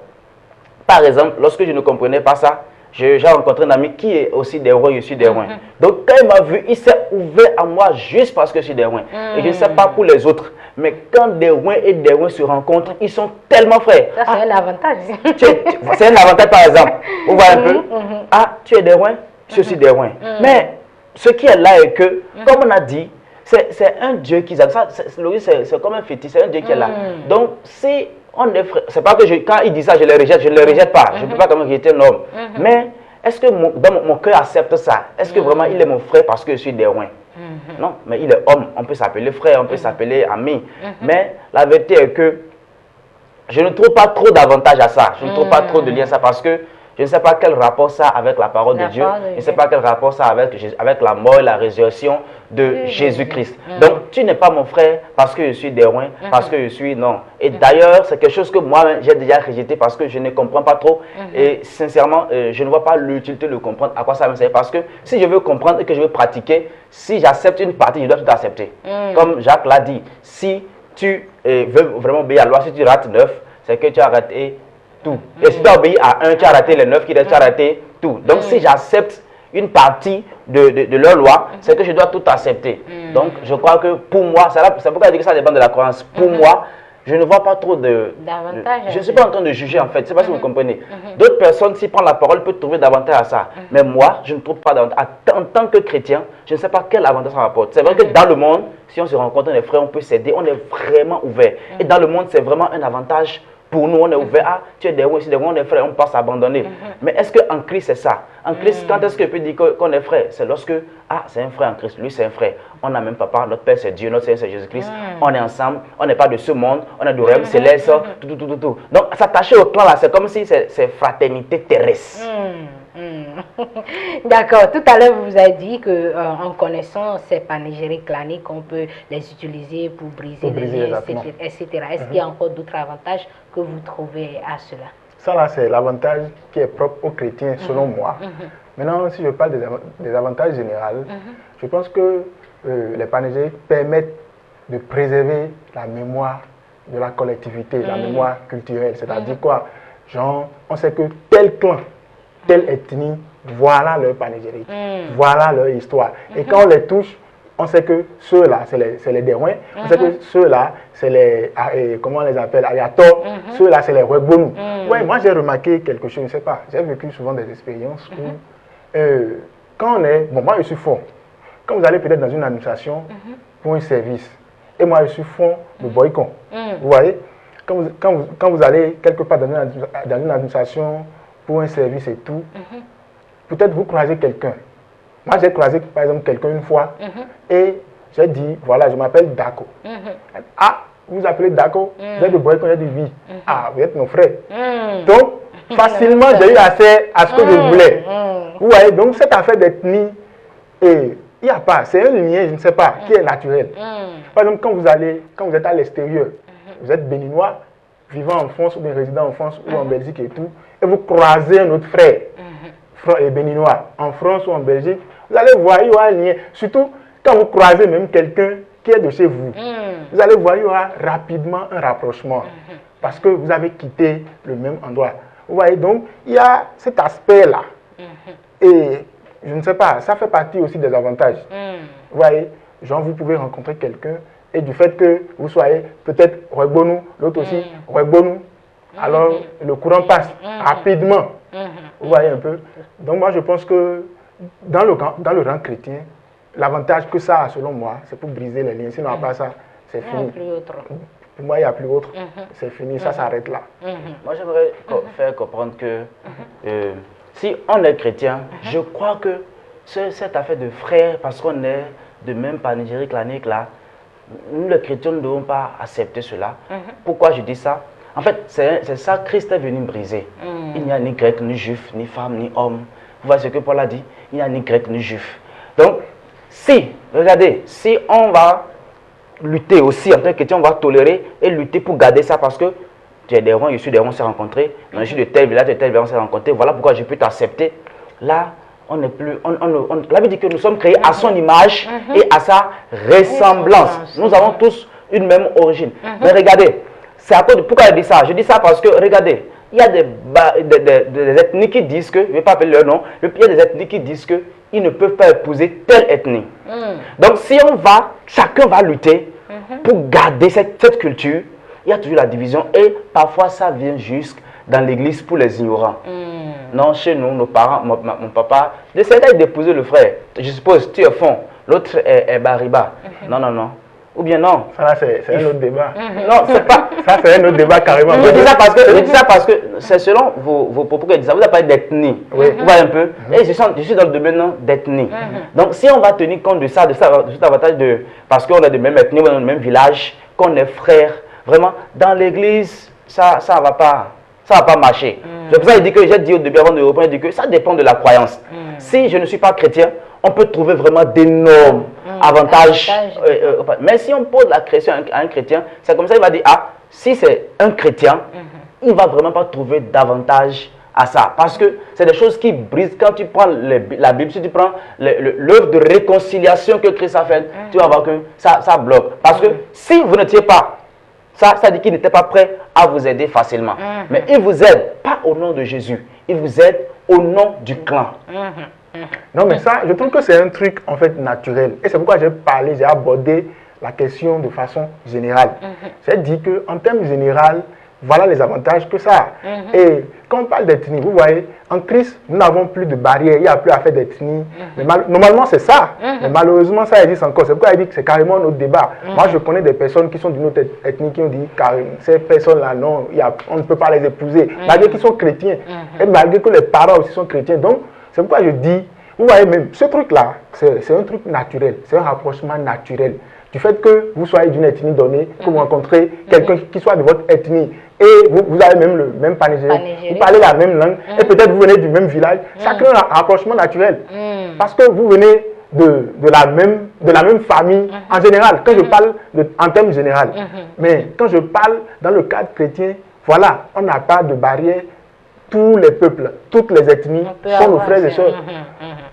par exemple, lorsque je ne comprenais pas ça, j'ai rencontré un ami qui est aussi des Rouens, je suis des Rouens. Donc quand il m'a vu, il s'est ouvert à moi juste parce que je suis des Rouens. Et je ne sais pas pour les autres, mais quand des Rouens et des Rouens se rencontrent, ils sont tellement frères. Ça, c'est un avantage. C'est un avantage par exemple. Vous voyez un peu? Ah, tu es des Rouens, je suis des Rouens. Mais ce qui est là est que, comme on a dit, c'est un Dieu qui a ça. C'est comme un fétiche, c'est un Dieu qui est là. Donc si on est frère, c'est pas que quand il dit ça, je le rejette, je ne le rejette pas. Je ne peux pas comme rejeter un homme. Mais est-ce que mon cœur accepte ça? Est-ce que vraiment il est mon frère parce que je suis des Rouens? Non, mais il est homme, on peut s'appeler frère, on peut s'appeler ami. Mais la vérité est que je ne trouve pas trop d'avantage à ça. Je ne trouve pas trop de lien à ça parce que je ne sais pas quel rapport ça a avec la parole de Dieu. Je ne sais pas quel rapport ça a avec la mort et la résurrection de Jésus-Christ. Donc, tu n'es pas mon frère parce que je suis des Rouens, parce que je suis... Non. Et d'ailleurs, c'est quelque chose que moi, j'ai déjà rejeté parce que je ne comprends pas trop. Et sincèrement, je ne vois pas l'utilité de comprendre à quoi ça me sert. Parce que si je veux comprendre et que je veux pratiquer, si j'accepte une partie, je dois tout accepter. Comme Jacques l'a dit, si tu veux vraiment obéir à la loi, si tu rates 9, c'est que tu as raté tout. Et si tu as obéi à un, tu as raté les 9 qui restent, tu as raté tout. Donc si j'accepte une partie de leur loi, c'est que je dois tout accepter. Donc je crois que pour moi, c'est pourquoi je dis que ça dépend de la croyance. Pour moi, je ne vois pas trop d'avantages. Je ne suis pas en train de juger en fait, je ne sais pas si vous comprenez. D'autres personnes, s'ils prennent la parole, peuvent trouver davantage à ça. Mais moi, je ne trouve pas d'avantage. En tant que chrétien, je ne sais pas quel avantage ça rapporte. C'est vrai que dans le monde, si on se rencontre les frères, on peut s'aider, on est vraiment ouvert. Et dans le monde, c'est vraiment un avantage. Pour nous, on est ouvert. Ah, tu es des Rouens, on est frères, on passe à abandonner. Mais est-ce qu'en Christ, c'est ça? En Christ, quand est-ce que je peux dire qu'on est frère? C'est lorsque, ah, c'est un frère en Christ, lui, c'est un frère. On n'a même papa, notre Père, c'est Dieu, notre Seigneur, c'est Jésus-Christ. On est ensemble, on n'est pas de ce monde, on est du royaume céleste, tout. Donc, s'attacher au clan, là, c'est comme si c'est fraternité terrestre. D'accord. Tout à l'heure, vous avez dit qu'en connaissant ces panégyriques claniques, on peut les utiliser pour briser les liens, etc. Est-ce qu'il y a encore d'autres avantages que vous trouvez à cela? Ça, là, c'est l'avantage qui est propre aux chrétiens, selon moi. Maintenant, si je parle des avantages généraux, je pense que les panégyriques permettent de préserver la mémoire de la collectivité, la mémoire culturelle. C'est-à-dire quoi? Genre, on sait que tel clan, telle ethnie, voilà leur panégyrique, voilà leur histoire. Et quand on les touche, on sait que ceux-là, c'est les Derouins, on sait que ceux-là, c'est les, comment on les appelle, Ayator, ceux-là, c'est les Webonou. Ouais, moi j'ai remarqué quelque chose, je ne sais pas, j'ai vécu souvent des expériences où, quand on est, bon, moi je suis fond, quand vous allez peut-être dans une administration pour un service, et moi je suis fond de boycott, vous voyez, quand vous allez quelque part dans une administration pour un service et tout, peut-être vous croisez quelqu'un. Moi, j'ai croisé, par exemple, quelqu'un une fois et j'ai dit, voilà, je m'appelle Dako. Ah, vous vous appelez Dako? Vous êtes de Boycon? J'ai dit oui. Ah, vous êtes mon frère. Donc, facilement, j'ai eu accès à ce que je voulais. Vous voyez, donc cette affaire d'ethnie, il n'y a pas, c'est un lien, je ne sais pas, qui est naturel. Par exemple, quand vous êtes à l'extérieur, vous êtes béninois, vivant en France ou bien résidant en France ou en Belgique et tout, et vous croisez un autre frère, béninois, en France ou en Belgique, vous allez voir, il y aura un lien. Surtout quand vous croisez même quelqu'un qui est de chez vous, vous allez voir, il y aura rapidement un rapprochement parce que vous avez quitté le même endroit. Vous voyez, donc il y a cet aspect-là. Et je ne sais pas, ça fait partie aussi des avantages. Vous voyez, genre vous pouvez rencontrer quelqu'un et du fait que vous soyez peut-être Roybonou, l'autre aussi Roybonou, alors le courant passe rapidement. Vous voyez un peu. Donc moi je pense que dans le rang chrétien, l'avantage que ça a selon moi, c'est pour briser les liens. Sinon à part ça, c'est fini. Pour moi il n'y a plus autre. C'est fini, ça s'arrête là. Moi j'aimerais faire comprendre que si on est chrétien, je crois que cette affaire de frères, parce qu'on est de même panégyrique clanique là, nous les chrétiens ne devons pas accepter cela. Pourquoi je dis ça? En fait, c'est ça que Christ est venu briser. Il n'y a ni grec, ni juif, ni femme, ni homme. Vous voyez ce que Paul a dit? Il n'y a ni grec, ni juif. Donc, regardez, si on va lutter aussi en tant que chrétien, on va tolérer et lutter pour garder ça parce que tu es des rangs, je suis des rangs, on s'est rencontrés. Je suis de tel village, on s'est rencontrés. Voilà pourquoi je peux t'accepter. Là, on n'est plus. La Bible dit que nous sommes créés à son image et à sa ressemblance. Nous avons tous une même origine. Mais regardez, c'est à cause de pourquoi je dis ça. Je dis ça parce que, regardez, il y a des ethnies qui disent que, je ne vais pas appeler leur nom, il y a des ethnies qui disent qu'ils ne peuvent pas épouser telle ethnie. Donc, si chacun va lutter pour garder cette culture, il y a toujours la division et parfois ça vient jusque dans l'église pour les ignorants. Non, chez nous, nos parents, mon papa, décidait d'épouser le frère. Je suppose, tu es fond, l'autre est bariba. Non. Ou bien non. Ça, c'est un autre débat. Non, c'est pas. Ça, c'est un autre débat carrément. Je dis ça parce que c'est selon vos propos que je dis ça. Vous n'avez pas d'ethnie. Vous voyez un peu. Et je suis dans le domaine d'ethnie. Donc, si on va tenir compte de cet avantage parce qu'on a de même ethnie, on a le même village, qu'on est frères, vraiment, dans l'église, ça ne va pas. Ça ne va pas marcher. C'est pour ça que j'ai dit au début, avant de reprendre, que ça dépend de la croyance. Si je ne suis pas chrétien, on peut trouver vraiment d'énormes avantages. Mais si on pose la question à un chrétien, c'est comme ça qu'il va dire, si c'est un chrétien, il ne va vraiment pas trouver d'avantage à ça. Parce que c'est des choses qui brisent. Quand tu prends la Bible, si tu prends l'œuvre de réconciliation que Christ a faite, tu vas voir que ça bloque. Parce que si vous n'étiez pas, ça dit qu'il n'était pas prêt à vous aider facilement. Mais il vous aide, pas au nom de Jésus. Il vous aide au nom du clan. Non, mais ça, je trouve que c'est un truc en fait naturel. Et c'est pourquoi j'ai abordé la question de façon générale. J'ai dit qu'en termes généraux, voilà les avantages que ça a. Et quand on parle d'ethnie, vous voyez, en Christ, nous n'avons plus de barrières, il n'y a plus à faire d'ethnie. Normalement, c'est ça. Mais malheureusement, ça existe encore. C'est pourquoi il dit que c'est carrément notre débat. Moi, je connais des personnes qui sont d'une autre ethnie qui ont dit carrément, ces personnes-là, non, on ne peut pas les épouser. Malgré qu'ils sont chrétiens. Et malgré que les parents aussi sont chrétiens. Donc, c'est pourquoi je dis, vous voyez même, ce truc-là, c'est un truc naturel. C'est un rapprochement naturel. Du fait que vous soyez d'une ethnie donnée, que vous rencontrez quelqu'un qui soit de votre ethnie, et vous avez même le même panégyrique, vous parlez la même langue, et peut-être vous venez du même village, ça crée un rapprochement naturel. Parce que vous venez de la même famille en général, quand je parle en termes généraux. Mais quand je parle dans le cadre chrétien, voilà, on n'a pas de barrière. Tous les peuples, toutes les ethnies sont nos frères et sœurs.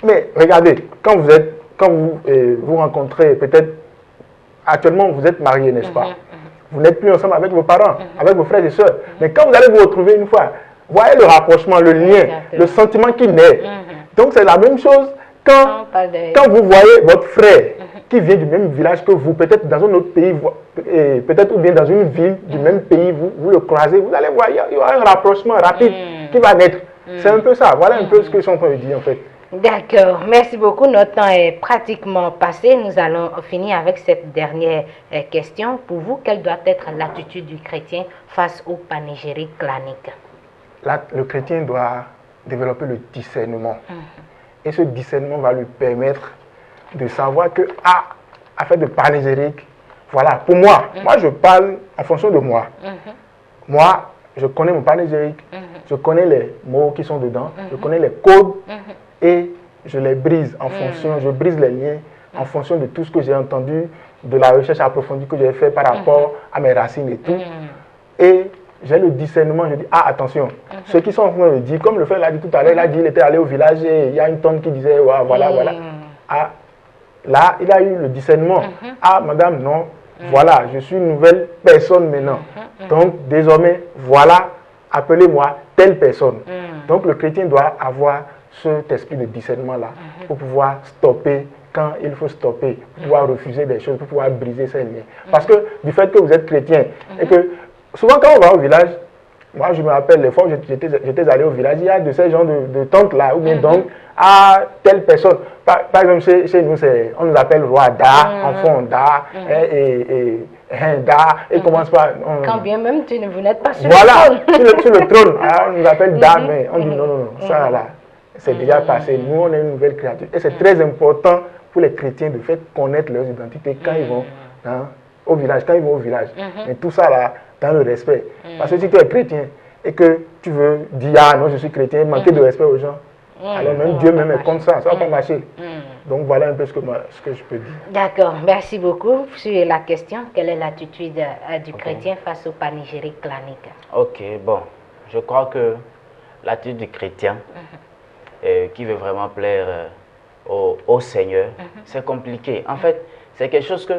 Mais regardez, quand vous rencontrez, peut-être, actuellement vous êtes mariés, n'est-ce pas? Vous n'êtes plus ensemble avec vos parents, avec vos frères et sœurs. Mais quand vous allez vous retrouver une fois, voyez le rapprochement, le lien, le sentiment qui naît. Donc c'est la même chose quand vous voyez votre frère qui vient du même village que vous, peut-être dans un autre pays, peut-être ou bien dans une ville du même pays, vous le croisez, vous allez voir, il y aura un rapprochement rapide qui va naître. C'est un peu ça, voilà un peu ce que je suis en train de dire en fait. D'accord, merci beaucoup. Notre temps est pratiquement passé. Nous allons finir avec cette dernière question. Pour vous, quelle doit être l'attitude du chrétien face au panégyrique clanique? Le chrétien doit développer le discernement. Et ce discernement va lui permettre de savoir que, affaire de panégyrique, voilà, pour moi, moi je parle en fonction de moi. Moi, je connais mon panégyrique, je connais les mots qui sont dedans, je connais les codes et je les brise en fonction, je brise les liens en fonction de tout ce que j'ai entendu, de la recherche approfondie que j'ai fait par rapport à mes racines et tout. Et j'ai le discernement, je dis, ah, attention, ceux qui sont en train de dire, comme le frère l'a dit tout à l'heure, il a dit, il était allé au village et il y a une tante qui disait, ouais, voilà, voilà. Ah, là, il a eu le discernement. Ah, madame, non, voilà, je suis une nouvelle personne maintenant. Donc, désormais, voilà, appelez-moi telle personne. Donc, le chrétien doit avoir cet esprit de discernement-là pour pouvoir stopper quand il faut stopper, pour pouvoir refuser des choses, pour pouvoir briser ces liens. Parce que du fait que vous êtes chrétien, et que souvent quand on va au village, moi je me rappelle les fois où j'étais allé au village, il y a de ces gens de tantes-là, ou bien donc, à telle personne. Par exemple, chez nous, on nous appelle roi Da, enfant Da, et Da, et commence par... Quand bien même vous n'êtes pas sur voilà, le trône. sur le trône, on nous appelle Da, mais on dit non, non, non, ça là, c'est déjà passé. Nous, on est une nouvelle créature. Et c'est très important pour les chrétiens de faire connaître leurs identités quand ils vont au village, Mais tout ça là, dans le respect. Parce que si tu es chrétien et que tu veux dire, ah non, je suis chrétien, manquer de respect aux gens, alors même Dieu même est comme ça va pas marcher. Donc voilà un peu ce que je peux dire. D'accord, merci beaucoup. Sur la question, quelle est l'attitude du chrétien face au panégyrique clanique? Ok, bon, je crois que l'attitude du chrétien qui veut vraiment plaire au Seigneur, c'est compliqué. En fait, c'est quelque chose que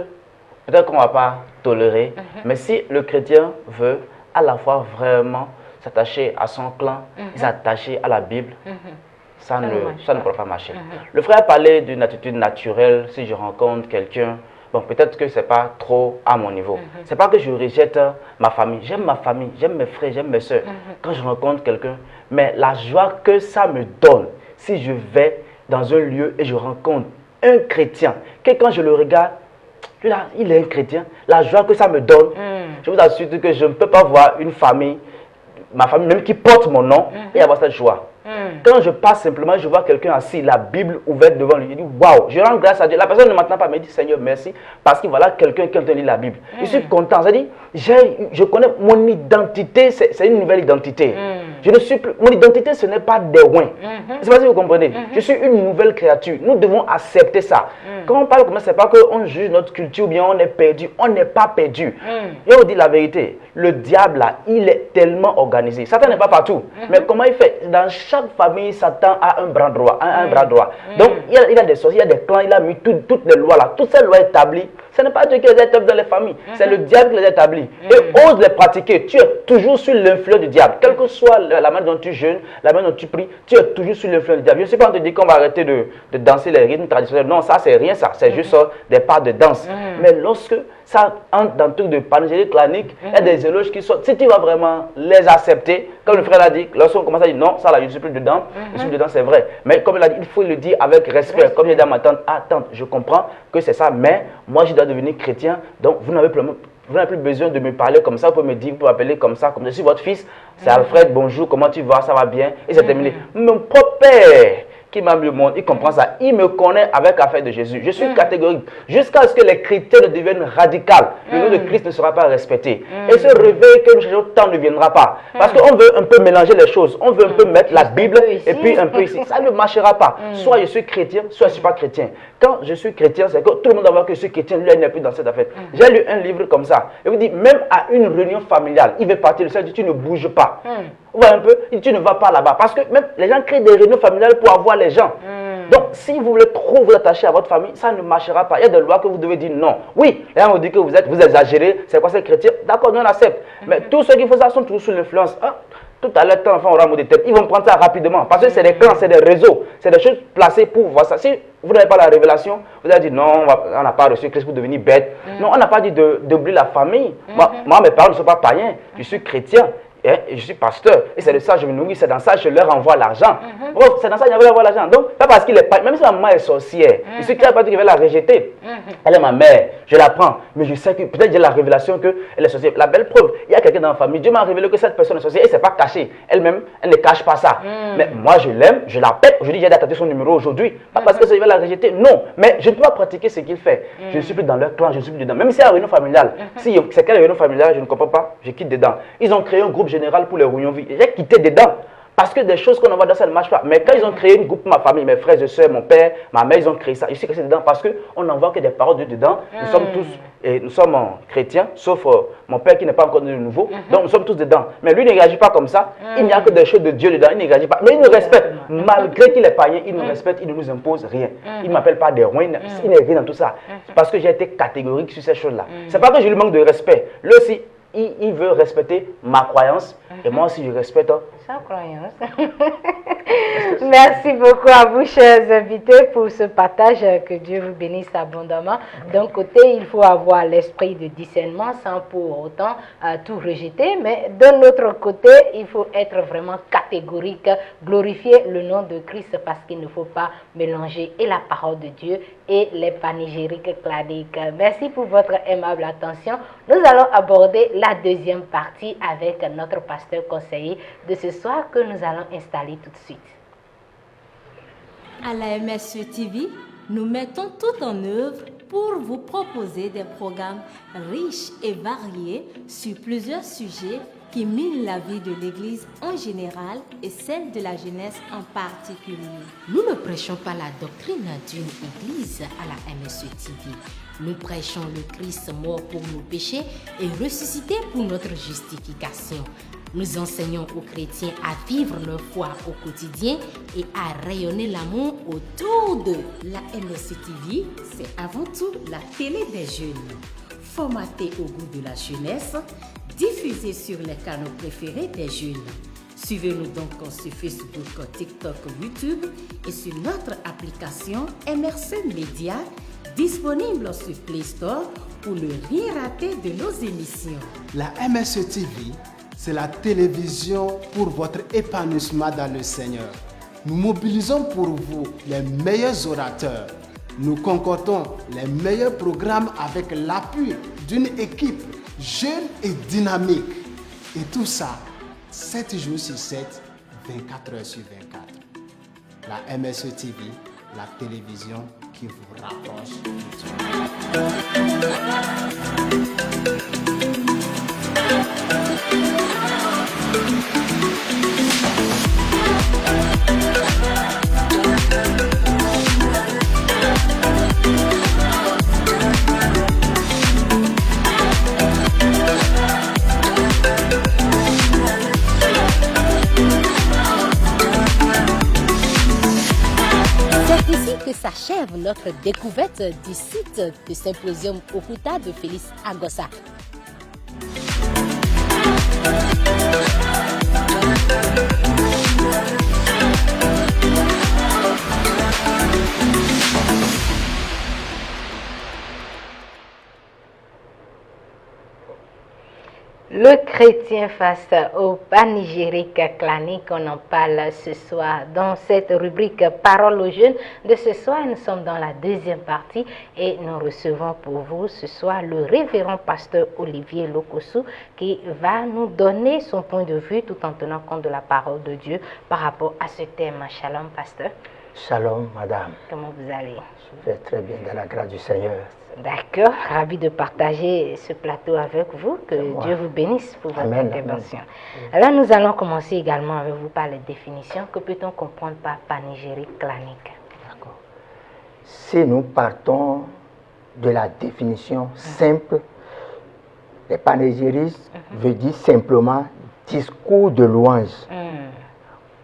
peut-être qu'on ne va pas tolérer, mais si le chrétien veut à la fois vraiment s'attacher à son clan, s'attacher à la Bible, ça ne pourra pas marcher. Le frère parlait d'une attitude naturelle. Si je rencontre quelqu'un, bon, peut-être que ce n'est pas trop à mon niveau. Ce n'est pas que je rejette ma famille, j'aime mes frères, j'aime mes soeurs. Quand je rencontre quelqu'un, mais la joie que ça me donne, si je vais dans un lieu et je rencontre un chrétien, que quand je le regarde, là, il est un chrétien, la joie que ça me donne, je vous assure que je ne peux pas voir une famille, ma famille même qui porte mon nom, et avoir cette joie. Quand je passe simplement, je vois quelqu'un assis, la Bible ouverte devant lui, je dis waouh, je rends grâce à Dieu. La personne ne m'entend pas, mais dit Seigneur merci, parce que voilà quelqu'un qui entend lire la Bible. Je suis content, c'est-à-dire, je connais mon identité, c'est une nouvelle identité. Je ne suis plus, mon identité ce n'est pas des ouins. Je ne sais pas si vous comprenez. Je suis une nouvelle créature. Nous devons accepter ça. Quand on parle comme ça, ce n'est pas qu'on juge notre culture ou bien on est perdu. On n'est pas perdu. Et on dit la vérité. Le diable là, il est tellement organisé. Satan n'est pas partout. Mais comment il fait? Dans chaque famille, Satan a un bras droit. Donc il a des sorciers, il y a des clans, il a mis toutes les lois là. Toutes ces lois établies. Ce n'est pas Dieu qui les a établies dans les familles. C'est le diable qui les a établies. Et ose les pratiquer. Tu es toujours sur l'influence du diable. Quelle que soit la manière dont tu jeûnes, la manière dont tu pries, tu es toujours sur l'influence du diable. Je ne sais pas en te dire qu'on va arrêter de danser les rythmes traditionnels. Non, ça, c'est rien, ça. C'est juste des pas de danse. Mais lorsque ça entre dans le truc de panégyrique clanique, il y a des éloges qui sortent. Si tu vas vraiment les accepter, comme le frère l'a dit, lorsqu'on commence à dire non, ça là, je ne suis plus dedans, je suis dedans, c'est vrai. Mais comme il a dit, il faut le dire avec respect. Comme j'ai dit à ma tante, attends, je comprends que c'est ça, mais moi, je dois devenir chrétien, donc vous n'avez plus besoin de me parler comme ça, vous pouvez me dire, vous pouvez m'appeler comme ça, comme je suis votre fils, c'est Alfred, bonjour, comment tu vas, ça va bien, et c'est terminé. Mon propre père qui m'a mis le monde, il comprend ça, il me connaît avec l'affaire de Jésus. Je suis catégorique, jusqu'à ce que les critères deviennent radicaux, le nom de Christ ne sera pas respecté. Et ce réveil que nous cherchons tant ne viendra pas. Parce qu'on veut un peu mélanger les choses, on veut un peu mettre la Bible et puis un peu ici. Ça ne marchera pas. Soit je suis chrétien, soit je ne suis pas chrétien. Quand je suis chrétien, c'est que tout le monde doit voir que je suis chrétien, lui il n'est plus dans cette affaire. J'ai lu un livre comme ça, et vous dit, même à une réunion familiale, il veut partir, le dit, tu ne bouges pas. Vous voyez un peu, il dit, tu ne vas pas là-bas. Parce que même les gens créent des réunions familiales pour avoir les gens. Donc, si vous voulez trop vous attacher à votre famille, ça ne marchera pas. Il y a des lois que vous devez dire non. Oui, les gens vous disent que vous exagérez, c'est quoi ces chrétiens? D'accord, nous on accepte. Mais tous ceux qui font ça sont toujours sous l'influence. Tout à l'heure, quand l'enfant aura mot de tête, ils vont prendre ça rapidement. Parce que c'est des clans, c'est des réseaux, c'est des choses placées pour voir ça. Si vous n'avez pas la révélation, vous allez dire non, on n'a pas reçu Christ pour devenir bête. Non, on n'a pas dit d'oublier la famille. Moi, mes parents ne sont pas païens, je suis chrétien. Et je suis pasteur, et c'est de ça que je me nourris, c'est dans ça que je leur envoie l'argent. C'est dans ça que je leur envoie l'argent. Donc, pas parce qu'il est pas, même si ma maman est sorcière, je suis clair, pas qu'il va la rejeter. Elle est ma mère, je la prends, mais je sais que peut-être j'ai la révélation qu'elle est sorcière. La belle preuve, il y a quelqu'un dans la famille, Dieu m'a révélé que cette personne est sorcière, et c'est pas caché. Elle-même, elle ne cache pas ça. Mais moi, je l'aime, je l'appelle, je dis, j'ai d'attendre son numéro aujourd'hui. Pas parce que ça va la rejeter, non. Mais je ne peux pas pratiquer ce qu'il fait. Je ne suis plus dans leur clan, je ne suis plus dedans. Même si c'est la réunion familiale, si c'est quelle réunion familiale, je ne comprends pas, je quitte dedans. Ils ont créé un groupe général pour les réunions vie. J'ai quitté dedans. Parce que des choses qu'on envoie dans ça ne marchent pas. Mais quand ils ont créé une groupe, ma famille, mes frères et soeurs, mon père, ma mère, ils ont créé ça. Je suis resté dedans parce qu'on n'envoie que des paroles de dedans. Nous sommes tous, nous sommes chrétiens, sauf mon père qui n'est pas encore de nouveau. Donc nous sommes tous dedans. Mais lui ne réagit pas comme ça. Il n'y a que des choses de Dieu dedans. Il ne réagit pas. Mais il nous respecte. Malgré qu'il est païen, il nous respecte. Il ne nous impose rien. Il ne m'appelle pas des rois. Il n'est rien dans tout ça. Parce que j'ai été catégorique sur ces choses-là. C'est pas que je lui manque de respect. Lui aussi, il veut respecter ma croyance. Et moi aussi, je respecte. Sans croyance. Merci beaucoup à vous, chers invités, pour ce partage. Que Dieu vous bénisse abondamment. D'un côté, il faut avoir l'esprit de discernement sans pour autant tout rejeter. Mais d'un autre côté, il faut être vraiment catégorique, glorifier le nom de Christ parce qu'il ne faut pas mélanger et la parole de Dieu et les panégyriques claniques. Merci pour votre aimable attention. Nous allons aborder la deuxième partie avec notre pasteur conseiller de ce soir que nous allons installer tout de suite. À la MSE TV, nous mettons tout en œuvre pour vous proposer des programmes riches et variés sur plusieurs sujets qui minent la vie de l'Église en général et celle de la jeunesse en particulier. Nous ne prêchons pas la doctrine d'une église à la MSE TV. Nous prêchons le Christ mort pour nos péchés et ressuscité pour notre justification. Nous enseignons aux chrétiens à vivre leur foi au quotidien et à rayonner l'amour autour d'eux. La MSE TV, c'est avant tout la télé des jeunes. Formatée au goût de la jeunesse, diffusée sur les canaux préférés des jeunes. Suivez-nous donc sur Facebook, TikTok, YouTube et sur notre application MRC Média, disponible sur Play Store pour ne rien rater de nos émissions. La MSE TV, c'est la télévision pour votre épanouissement dans le Seigneur. Nous mobilisons pour vous les meilleurs orateurs. Nous concoctons les meilleurs programmes avec l'appui d'une équipe jeune et dynamique. Et tout ça, 7 jours sur 7, 24 heures sur 24. La MSE TV, la télévision qui vous rapproche de Dieu. C'est ici que s'achève notre découverte du site de Symposium Okuta de Félix Agossa. Le chrétien face au panégyrique clanique, on en parle ce soir dans cette rubrique Parole aux jeunes. De ce soir, nous sommes dans la deuxième partie et nous recevons pour vous ce soir le révérend pasteur Olivier Lokosu qui va nous donner son point de vue tout en tenant compte de la parole de Dieu par rapport à ce thème. Shalom, pasteur. Shalom, madame. Comment vous allez? Je vais très bien dans la grâce du Seigneur. D'accord, ravi de partager ce plateau avec vous. Que Dieu vous bénisse pour votre intervention. Alors nous allons commencer également avec vous par les définitions. Que peut-on comprendre par panégyrique clanique? D'accord. Si nous partons de la définition simple, les panégyristes veut dire simplement discours de louange,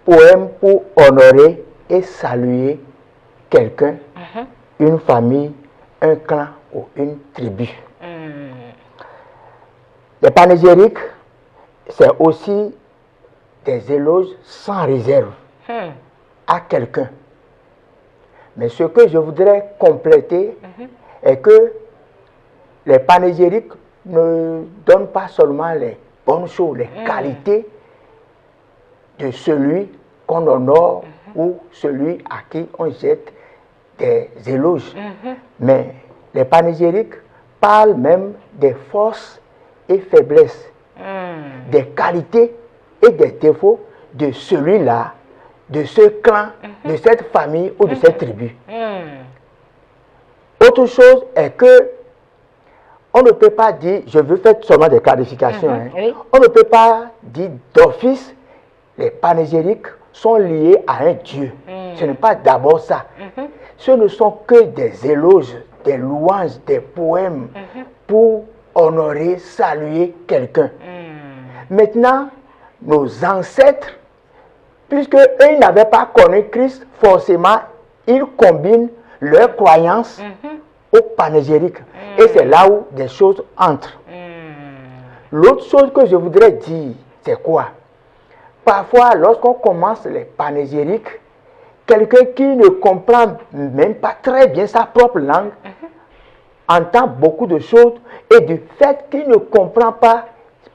poème pour honorer et saluer quelqu'un, une famille, un clan ou une tribu. Les panégyriques, c'est aussi des éloges sans réserve à quelqu'un. Mais ce que je voudrais compléter est que les panégyriques ne donnent pas seulement les bonnes choses, les qualités de celui qu'on honore ou celui à qui on jette des éloges. Mais les panégyriques parlent même des forces et faiblesses, des qualités et des défauts de celui-là, de ce clan, de cette famille ou de cette tribu. Autre chose est que on ne peut pas dire, je veux faire seulement des clarifications, on ne peut pas dire d'office les panégyriques sont liés à un Dieu. Ce n'est pas d'abord ça. Ce ne sont que des éloges, des louanges, des poèmes pour honorer, saluer quelqu'un. Maintenant, nos ancêtres, puisque eux ils n'avaient pas connu Christ, forcément, ils combinent leurs croyances au panégyrique. Et c'est là où des choses entrent. L'autre chose que je voudrais dire, c'est quoi? Parfois, lorsqu'on commence les panégyriques, quelqu'un qui ne comprend même pas très bien sa propre langue entend beaucoup de choses et du fait qu'il ne comprend pas,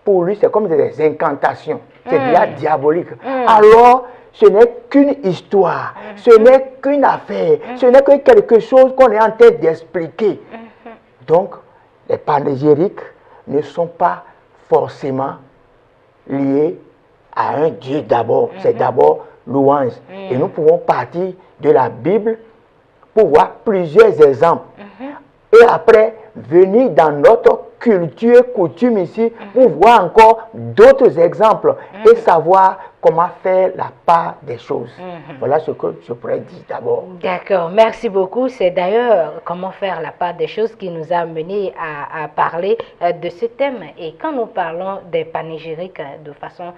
pour lui, c'est comme des incantations. C'est déjà diabolique. Alors, ce n'est qu'une histoire, ce n'est qu'une affaire, ce n'est que quelque chose qu'on est en train d'expliquer. Donc, les panégyriques ne sont pas forcément liés à un Dieu d'abord. C'est d'abord louange. Et nous pouvons partir de la Bible pour voir plusieurs exemples. Et après, venir dans notre culture, coutume ici, pour voir encore d'autres exemples et savoir comment faire la part des choses. Voilà ce que je pourrais dire d'abord. D'accord, merci beaucoup. C'est d'ailleurs comment faire la part des choses qui nous a amené à parler de ce thème. Et quand nous parlons des panégyriques de façon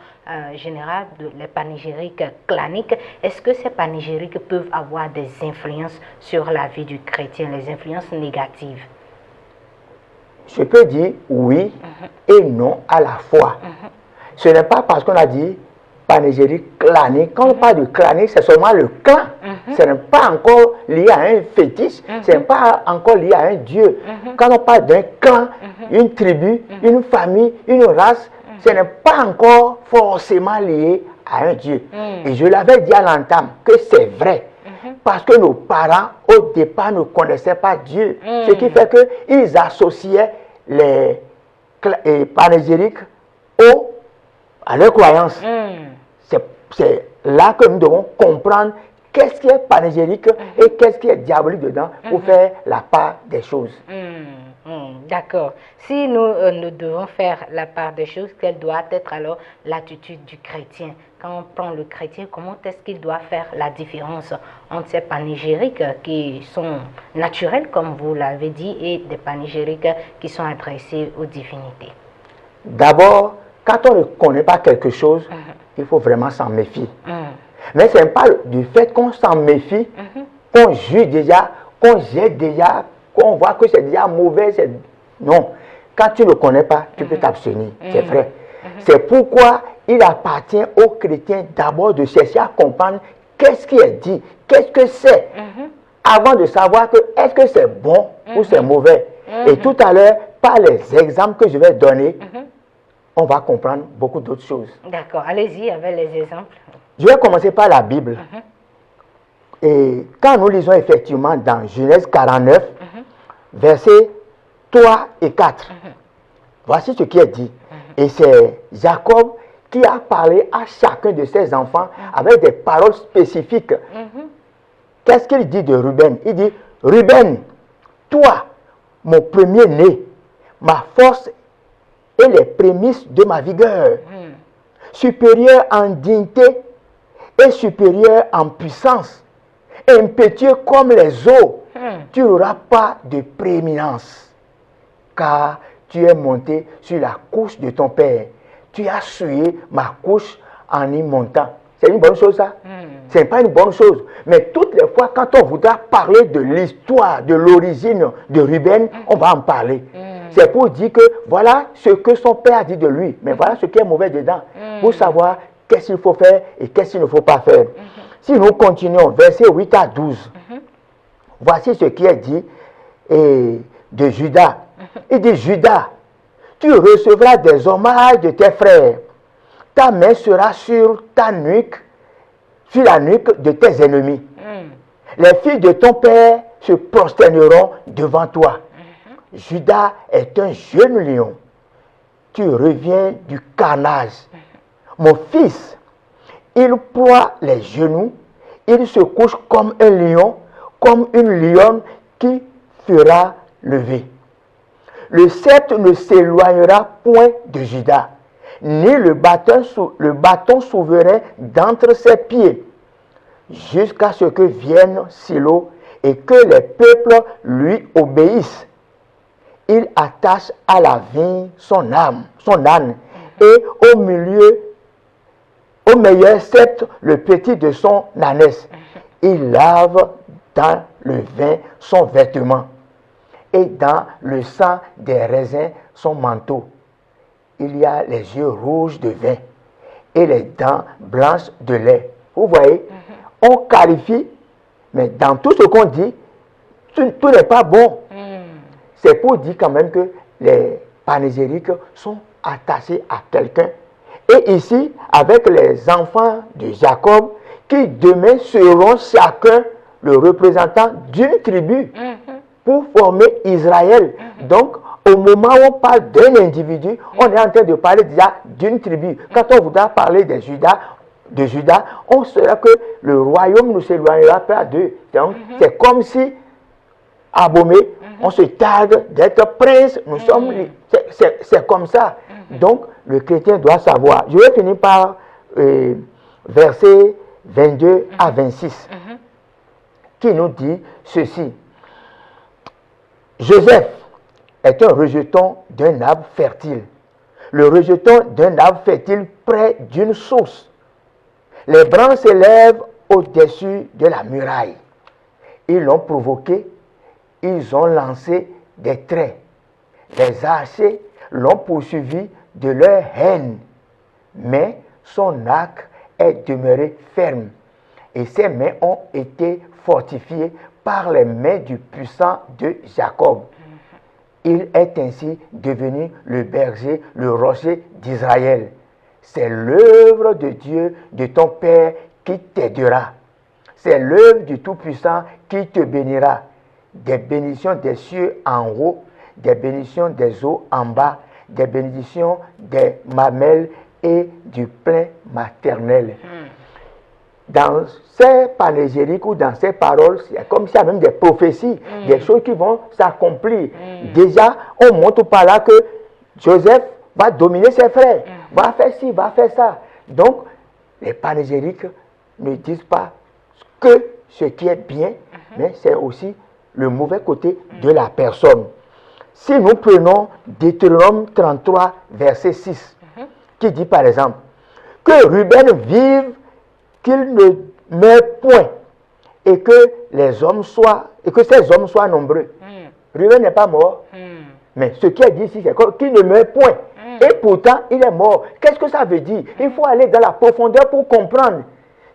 générale, les panégyriques claniques, est-ce que ces panégyriques peuvent avoir des influences sur la vie du chrétien, les influences négatives? Je peux dire oui et non à la fois. Ce n'est pas parce qu'on a dit panégyrique clanique. Quand on parle de clanique, c'est seulement le clan. Ce n'est pas encore lié à un fétiche. Ce n'est pas encore lié à un dieu. Quand on parle d'un clan, une tribu, une famille, une race, ce n'est pas encore forcément lié à un dieu. Et je l'avais dit à l'entame que c'est vrai. Parce que nos parents, au départ, ne connaissaient pas Dieu. Ce qui fait qu'ils associaient les panégyriques à leurs croyances. C'est là que nous devons comprendre qu'est-ce qui est panégyrique et qu'est-ce qui est diabolique dedans pour faire la part des choses. D'accord. Si nous devons faire la part des choses, quelle doit être alors l'attitude du chrétien? Quand on prend le chrétien, comment est-ce qu'il doit faire la différence entre ces panégyriques qui sont naturels, comme vous l'avez dit, et des panégyriques qui sont adressés aux divinités? D'abord, quand on ne connaît pas quelque chose, il faut vraiment s'en méfier. Mais ce n'est pas du fait qu'on s'en méfie, qu'on juge déjà, qu'on jette déjà, qu'on voit que c'est déjà mauvais. Non, quand tu ne connais pas, tu peux t'abstenir, c'est vrai. C'est pourquoi il appartient aux chrétiens d'abord de chercher à comprendre qu'est-ce qui est dit, qu'est-ce que c'est, avant de savoir que est-ce que c'est bon ou c'est mauvais. Et tout à l'heure, par les exemples que je vais donner, on va comprendre beaucoup d'autres choses. D'accord, allez-y avec les exemples. Je vais commencer par la Bible. Et quand nous lisons effectivement dans Genèse 49, versets 3 et 4, voici ce qui est dit. Et c'est Jacob qui a parlé à chacun de ses enfants avec des paroles spécifiques. Qu'est-ce qu'il dit de Ruben? Il dit, Ruben, toi, mon premier-né, ma force et les prémices de ma vigueur, supérieur en dignité et supérieur en puissance, impétueux comme les eaux, tu n'auras pas de prééminence, car tu es monté sur la couche de ton père. Tu as souillé ma couche en y montant. C'est une bonne chose, ça? Ce n'est pas une bonne chose. Mais toutes les fois, quand on voudra parler de l'histoire, de l'origine de Ruben, on va en parler. C'est pour dire que voilà ce que son père a dit de lui. Mais voilà ce qui est mauvais dedans. Pour savoir qu'est-ce qu'il faut faire et qu'est-ce qu'il ne faut pas faire. Si nous continuons, versets 8 à 12, voici ce qui est dit de Judas. Il dit, Judas, tu recevras des hommages de tes frères. Ta main sera sur ta nuque, sur la nuque de tes ennemis. Les filles de ton père se prosterneront devant toi. Judas est un jeune lion. Tu reviens du carnage. Mon fils, il ploie les genoux, il se couche comme un lion, comme une lionne qui fera lever. Le sceptre ne s'éloignera point de Judas, ni le bâton souverain d'entre ses pieds, jusqu'à ce que vienne Silo et que les peuples lui obéissent. Il attache à la vigne son âne, et au meilleur sceptre le petit de son ânesse. Il lave dans le vin son vêtement, et dans le sang des raisins son manteau. Il y a les yeux rouges de vin et les dents blanches de lait. Vous voyez, on qualifie, mais dans tout ce qu'on dit, tout n'est pas bon. C'est pour dire quand même que les panégyriques sont attachés à quelqu'un. Et ici, avec les enfants de Jacob, qui demain seront chacun le représentant d'une tribu pour former Israël. Donc, au moment où on parle d'un individu, on est en train de parler déjà d'une tribu. Quand on voudra parler de Juda, on saura que le royaume ne s'éloignera pas d'eux. Donc, c'est comme si, Abomé, on se targue d'être prince, nous sommes, c'est comme ça. Donc, le chrétien doit savoir. Je vais finir par versets 22 à 26, qui nous dit ceci. Joseph est un rejeton d'un arbre fertile. Le rejeton d'un arbre fertile près d'une source. Les branches s'élèvent au-dessus de la muraille. Ils l'ont provoqué, ils ont lancé des traits. Les archers l'ont poursuivi de leur haine, mais son arc est demeuré ferme et ses mains ont été fortifiées par les mains du puissant de Jacob. Il est ainsi devenu le berger, le rocher d'Israël. C'est l'œuvre de Dieu, de ton Père, qui t'aidera. C'est l'œuvre du Tout-Puissant qui te bénira. Des bénédictions des cieux en haut, des bénédictions des eaux en bas, des bénédictions des mamelles et du plein maternel. Dans ces panégyriques ou dans ces paroles, c'est comme s'il y a même des prophéties, des choses qui vont s'accomplir. Déjà, on montre par là que Joseph va dominer ses frères, va faire ci, va faire ça. Donc, les panégyriques ne disent pas que ce qui est bien, mais c'est aussi le mauvais côté de la personne. Si nous prenons Deutéronome 33, verset 6, qui dit par exemple, que Ruben vive, qu'il ne meure point, et que les hommes soient, et que ces hommes soient nombreux. Ruben n'est pas mort, mais ce qui est dit ici, c'est qu'il ne meurt point. Et pourtant, il est mort. Qu'est-ce que ça veut dire? Il faut aller dans la profondeur pour comprendre.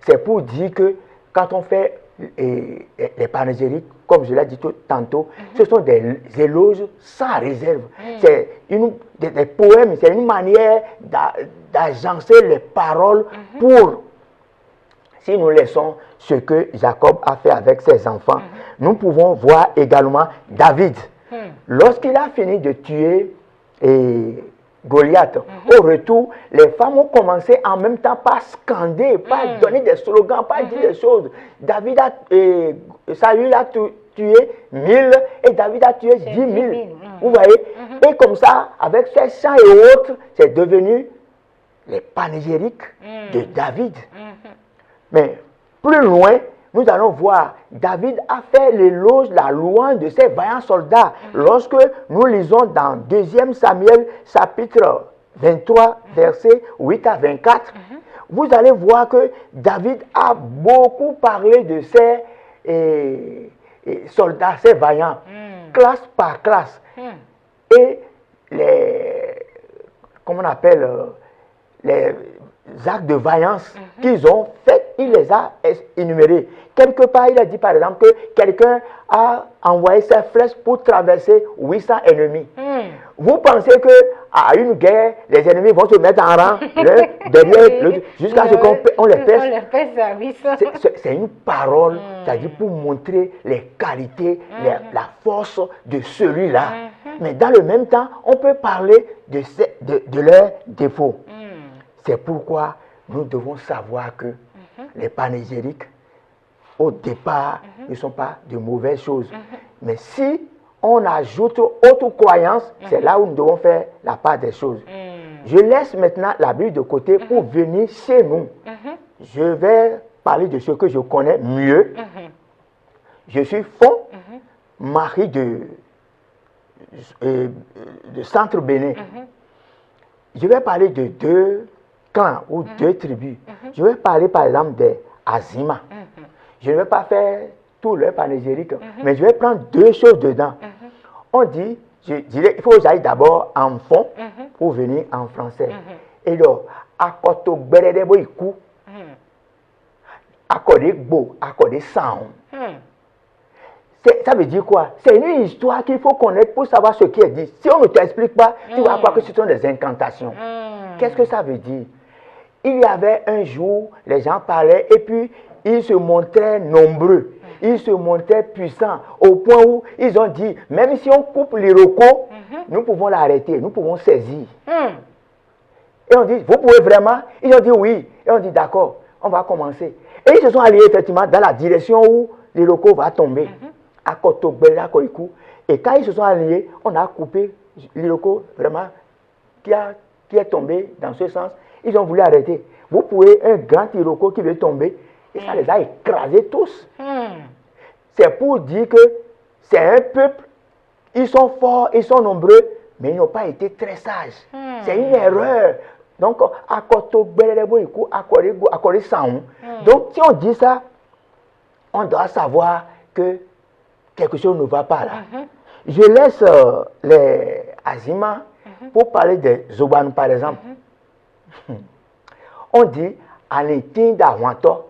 C'est pour dire que quand on fait les panégyriques, comme je l'ai dit tantôt, ce sont des éloges sans réserve. C'est des poèmes, c'est une manière d'agencer les paroles pour, si nous laissons ce que Jacob a fait avec ses enfants, nous pouvons voir également David. Lorsqu'il a fini de tuer Goliath, au retour, les femmes ont commencé en même temps par scander, par donner des slogans, par dire des choses. Saül a tué 1000 et David a tué 10 000. Vous voyez? Et comme ça, avec ces chants et autres, c'est devenu les panégyriques de David. Mais plus loin, nous allons voir, David a fait l'éloge, la louange de ses vaillants soldats. Lorsque nous lisons dans 2 Samuel, chapitre 23, versets 8 à 24, vous allez voir que David a beaucoup parlé de ses soldats, ses vaillants, classe par classe. Et comment on appelle, les actes de vaillance qu'ils ont fait, il les a énumérés. Quelque part, il a dit par exemple que quelqu'un a envoyé ses flèches pour traverser 800 ennemis. Vous pensez qu'à une guerre, les ennemis vont se mettre en rang l'un derrière l'autre jusqu'à ce qu'on les pèse. C'est une parole, c'est-à-dire pour montrer les qualités, la force de celui-là. Mais dans le même temps, on peut parler de leurs défauts. C'est pourquoi nous devons savoir que les panégyriques, au départ, ne sont pas de mauvaises choses. Mais si on ajoute autre croyance, c'est là où nous devons faire la part des choses. Je laisse maintenant la Bible de côté pour venir chez nous. Je vais parler de ce que je connais mieux. Je suis fond, mari de Centre Bénin. Je vais parler de 2 clans ou 2 tribus. Je vais parler par exemple des Azima. Je ne vais pas faire tout le panégyrique, mais je vais prendre 2 choses dedans. On dit, je dirais, il faut que j'aille d'abord en fond pour venir en français. Et donc, akoto gberede boikou, accordé beau, accordé sound. Ça veut dire quoi? C'est une histoire qu'il faut connaître pour savoir ce qui est dit. Si on ne t'explique pas, tu vas croire que ce sont des incantations. Qu'est-ce que ça veut dire? Il y avait un jour, les gens parlaient et puis ils se montraient nombreux. Ils se montraient puissants au point où ils ont dit, même si on coupe l'Iroko, nous pouvons l'arrêter, nous pouvons saisir. Et on dit, vous pouvez vraiment? Ils ont dit oui. Et on dit, d'accord, on va commencer. Et ils se sont alliés effectivement dans la direction où l'Iroko va tomber. À Kotogbela Koikou. Et quand ils se sont alliés, on a coupé l'Iroko vraiment qui est tombé dans ce sens. Ils ont voulu arrêter. Vous pouvez un grand Iroko qui veut tomber et ça les a écrasés tous. C'est pour dire que c'est un peuple, ils sont forts, ils sont nombreux, mais ils n'ont pas été très sages. C'est une erreur. Donc, à donc, si on dit ça, on doit savoir que quelque chose ne va pas là. Je laisse les Azima pour parler des Zoban, par exemple. On dit Aletin d'Awanto.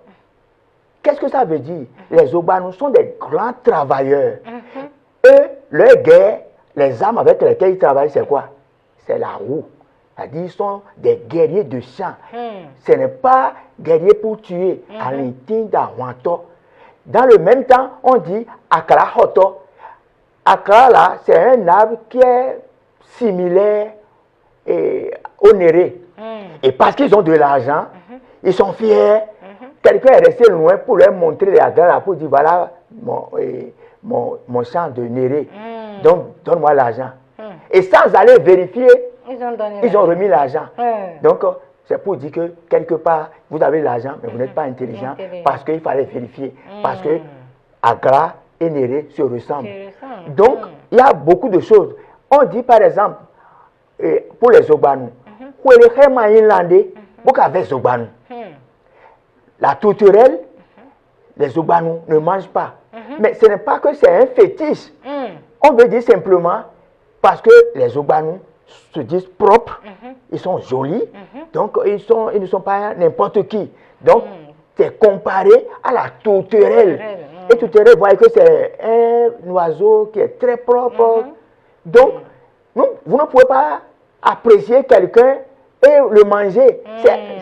Qu'est-ce que ça veut dire? Les Zobanous sont des grands travailleurs. Eux, leur guerre, les armes avec lesquelles ils travaillent, c'est quoi? C'est la roue. C'est-à-dire ils sont des guerriers de champ. Ce n'est pas guerrier pour tuer. Aletin d'Awanto. Dans le même temps, on dit Akra Hoto. Akra, là, c'est un arbre qui est similaire au néré. Et parce qu'ils ont de l'argent, ils sont fiers. Quelqu'un est resté loin pour leur montrer les agrès, pour dire voilà mon champ de néré. Donc, donne-moi l'argent. Et sans aller vérifier, ils ont remis l'argent. Donc, c'est pour dire que quelque part, vous avez l'argent, mais vous n'êtes pas intelligent parce qu'il fallait vérifier. Parce que Agra et Néré se ressemblent. Donc, il y a beaucoup de choses. On dit par exemple, pour les Zobanous, la tourterelle, les Zobanous ne mangent pas. Mais ce n'est pas que c'est un fétiche. On veut dire simplement parce que les Zobanous se disent propres, ils sont jolis, donc ils ne sont pas n'importe qui. Donc, c'est comparé à la tourterelle. Et tourterelle, vous voyez que c'est un oiseau qui est très propre. Donc, vous ne pouvez pas apprécier quelqu'un et le manger.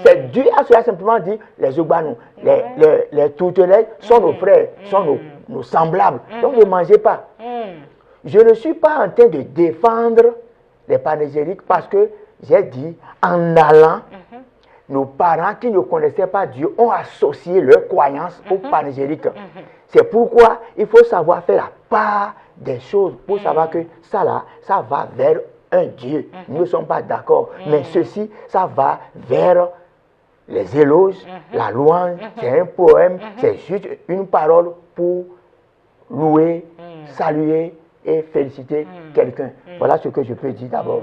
C'est dû à cela, simplement dit, les Zobanous, les tourterelles sont nos frères, sont nos semblables. Donc, ne mangez pas. Je ne suis pas en train de défendre les panégyriques parce que j'ai dit, en allant, nos parents qui ne connaissaient pas Dieu ont associé leurs croyances aux panégyriques. C'est pourquoi il faut savoir faire la part des choses pour savoir que ça là, ça va vers un Dieu. Nous ne sommes pas d'accord. Mais ceci, ça va vers les éloges, la louange, c'est un poème, c'est juste une parole pour louer, saluer et féliciter quelqu'un. Voilà ce que je peux dire d'abord.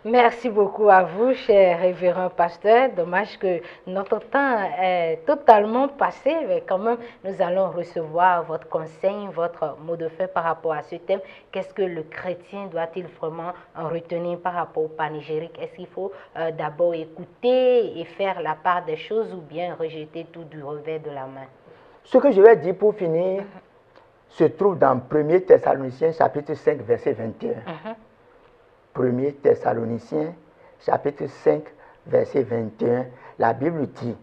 Merci beaucoup à vous, cher révérend pasteur. Dommage que notre temps est totalement passé, mais quand même, nous allons recevoir votre conseil, votre mot de fin par rapport à ce thème. Qu'est-ce que le chrétien doit-il vraiment retenir par rapport au panégyrique? Est-ce qu'il faut d'abord écouter et faire la part des choses ou bien rejeter tout du revers de la main? Ce que je vais dire pour finir se trouve dans 1 Thessaloniciens chapitre 5, verset 21. 1 Thessaloniciens, chapitre 5, verset 21, la Bible dit,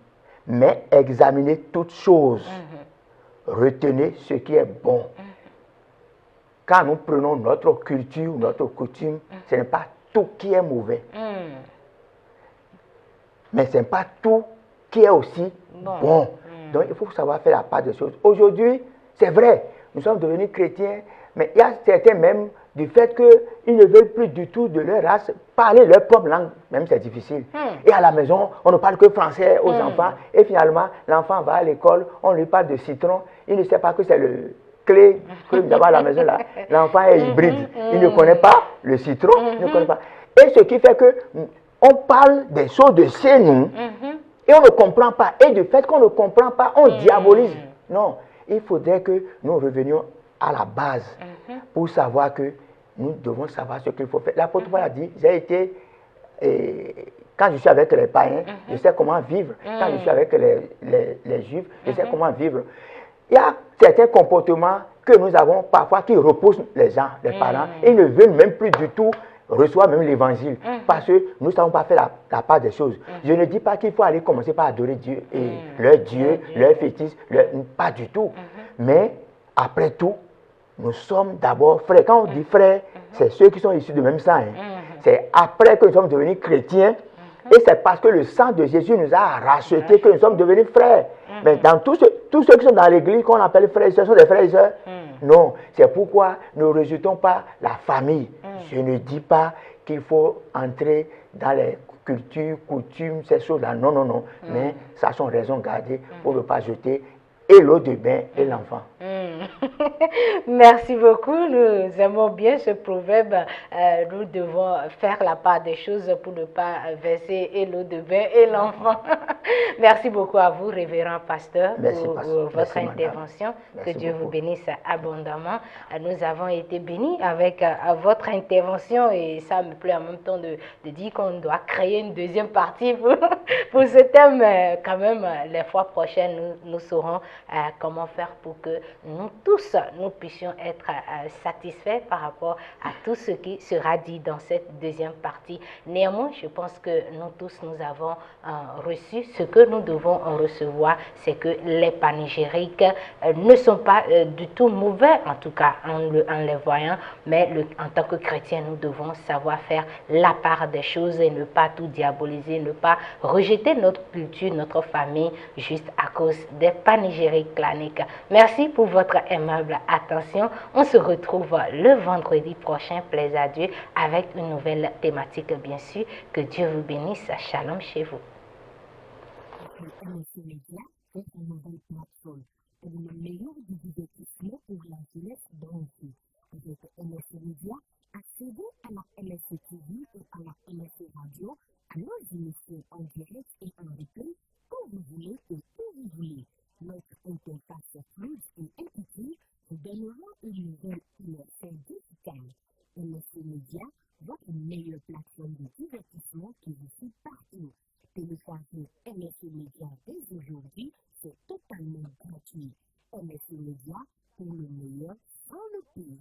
mais examinez toutes choses, retenez ce qui est bon. Quand nous prenons notre culture, notre coutume, ce n'est pas tout qui est mauvais. Mais ce n'est pas tout qui est aussi bon. Donc il faut savoir faire la part des choses. Aujourd'hui, c'est vrai, nous sommes devenus chrétiens, mais il y a certains même du fait qu'ils ne veulent plus du tout de leur race parler leur propre langue. Même c'est difficile. Et à la maison, on ne parle que français aux enfants. Et finalement, l'enfant va à l'école, on lui parle de citron. Il ne sait pas que c'est le clé que nous avons à la maison là. L'enfant est hybride. Il ne connaît pas le citron. Il ne connaît pas. Et ce qui fait que on parle des choses de chez nous et on ne comprend pas. Et du fait qu'on ne comprend pas, on diabolise. Non, il faudrait que nous revenions à la base pour savoir que nous devons savoir ce qu'il faut faire. L'apôtre Paul a dit, j'ai été, quand je suis avec les païens, je sais comment vivre. Quand je suis avec les juifs, je sais comment vivre. Il y a certains comportements que nous avons parfois qui repoussent les gens, les parents. Ils ne veulent même plus du tout recevoir même l'évangile parce que nous ne savons pas faire la part des choses. Je ne dis pas qu'il faut aller commencer par adorer Dieu et leur Dieu, leur fétiche, pas du tout. Mais après tout, nous sommes d'abord frères. Quand on dit frères, c'est ceux qui sont issus du même sang. C'est après que nous sommes devenus chrétiens. Et c'est parce que le sang de Jésus nous a rachetés que nous sommes devenus frères. Mais dans tous ceux qui sont dans l'église, qu'on appelle frères, ce sont des frères et sœurs. Non, c'est pourquoi nous ne rejetons pas la famille. Je ne dis pas qu'il faut entrer dans les cultures, coutumes, ces choses-là. Non, non, non. Mais sachons raison garder pour ne pas jeter et l'eau de bain et l'enfant. Merci beaucoup. Nous aimons bien ce proverbe. Nous devons faire la part des choses pour ne pas verser et l'eau de bain et l'enfant. Merci beaucoup à vous, révérend pasteur, pour votre intervention. Que Dieu vous bénisse abondamment. Nous avons été bénis avec votre intervention et ça me plaît en même temps de dire qu'on doit créer une deuxième partie pour ce thème. Quand même, les fois prochaines, nous saurons comment faire pour que nous tous, nous puissions être satisfaits par rapport à tout ce qui sera dit dans cette deuxième partie. Néanmoins, je pense que nous tous, nous avons reçu ce que nous devons recevoir, c'est que les panégyriques ne sont pas du tout mauvais, en tout cas en les voyant, mais en tant que chrétiens, nous devons savoir faire la part des choses et ne pas tout diaboliser, ne pas rejeter notre culture, notre famille, juste à cause des panégyriques claniques. Merci pour votre aimable attention. On se retrouve le vendredi prochain, plaise à Dieu, avec une nouvelle thématique, bien sûr. Que Dieu vous bénisse. Shalom chez vous. MSC Média est une nouvelle plateforme pour le meilleur du divertissement pour la jeunesse d'Haïti. Avec MSC Média, accédez à la MSC TV et à la MSC Radio, à nos émissions en direct et en replay, quand vous voulez et où vous voulez. Notre interface fluide et intuitive vous donnera une nouvelle chaîne digitale. MSC Média, votre meilleure plateforme de divertissement qui vous suit partout. Téléchargez MSC Média dès aujourd'hui, c'est totalement gratuit. MSC Média pour le meilleur sans le pire.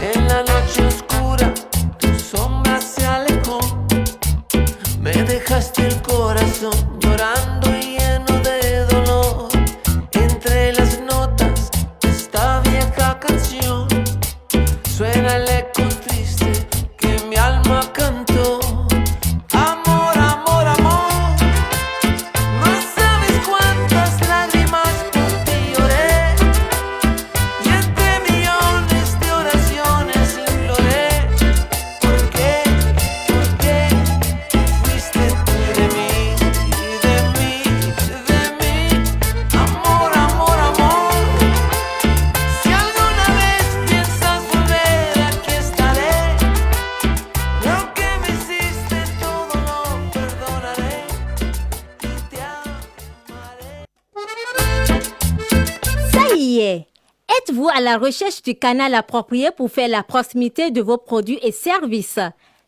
En la noche oscura tu sombra se alejó, me dejaste el corazón llorando y lleno de dolor. Entre las notas de esta vieja canción suena el eco triste que mi alma cantó. Amor, amor, amor, no sabes cuántas lágrimas por ti lloré, y entre millones de oraciones imploré. ¿Por qué? ¿Por qué fuiste tú de mí y de mí? est. Êtes-vous à la recherche du canal approprié pour faire la proximité de vos produits et services?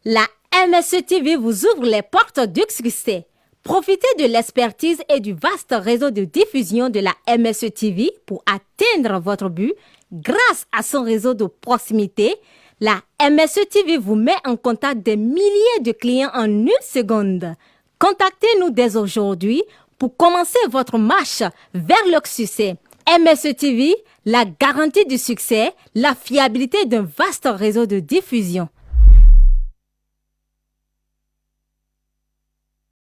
La MSE TV vous ouvre les portes du succès. Profitez de l'expertise et du vaste réseau de diffusion de la MSE TV pour atteindre votre but. Grâce à son réseau de proximité, la MSE TV vous met en contact des milliers de clients en une seconde. Contactez-nous dès aujourd'hui pour commencer votre marche vers le succès. MSE TV, la garantie du succès, la fiabilité d'un vaste réseau de diffusion.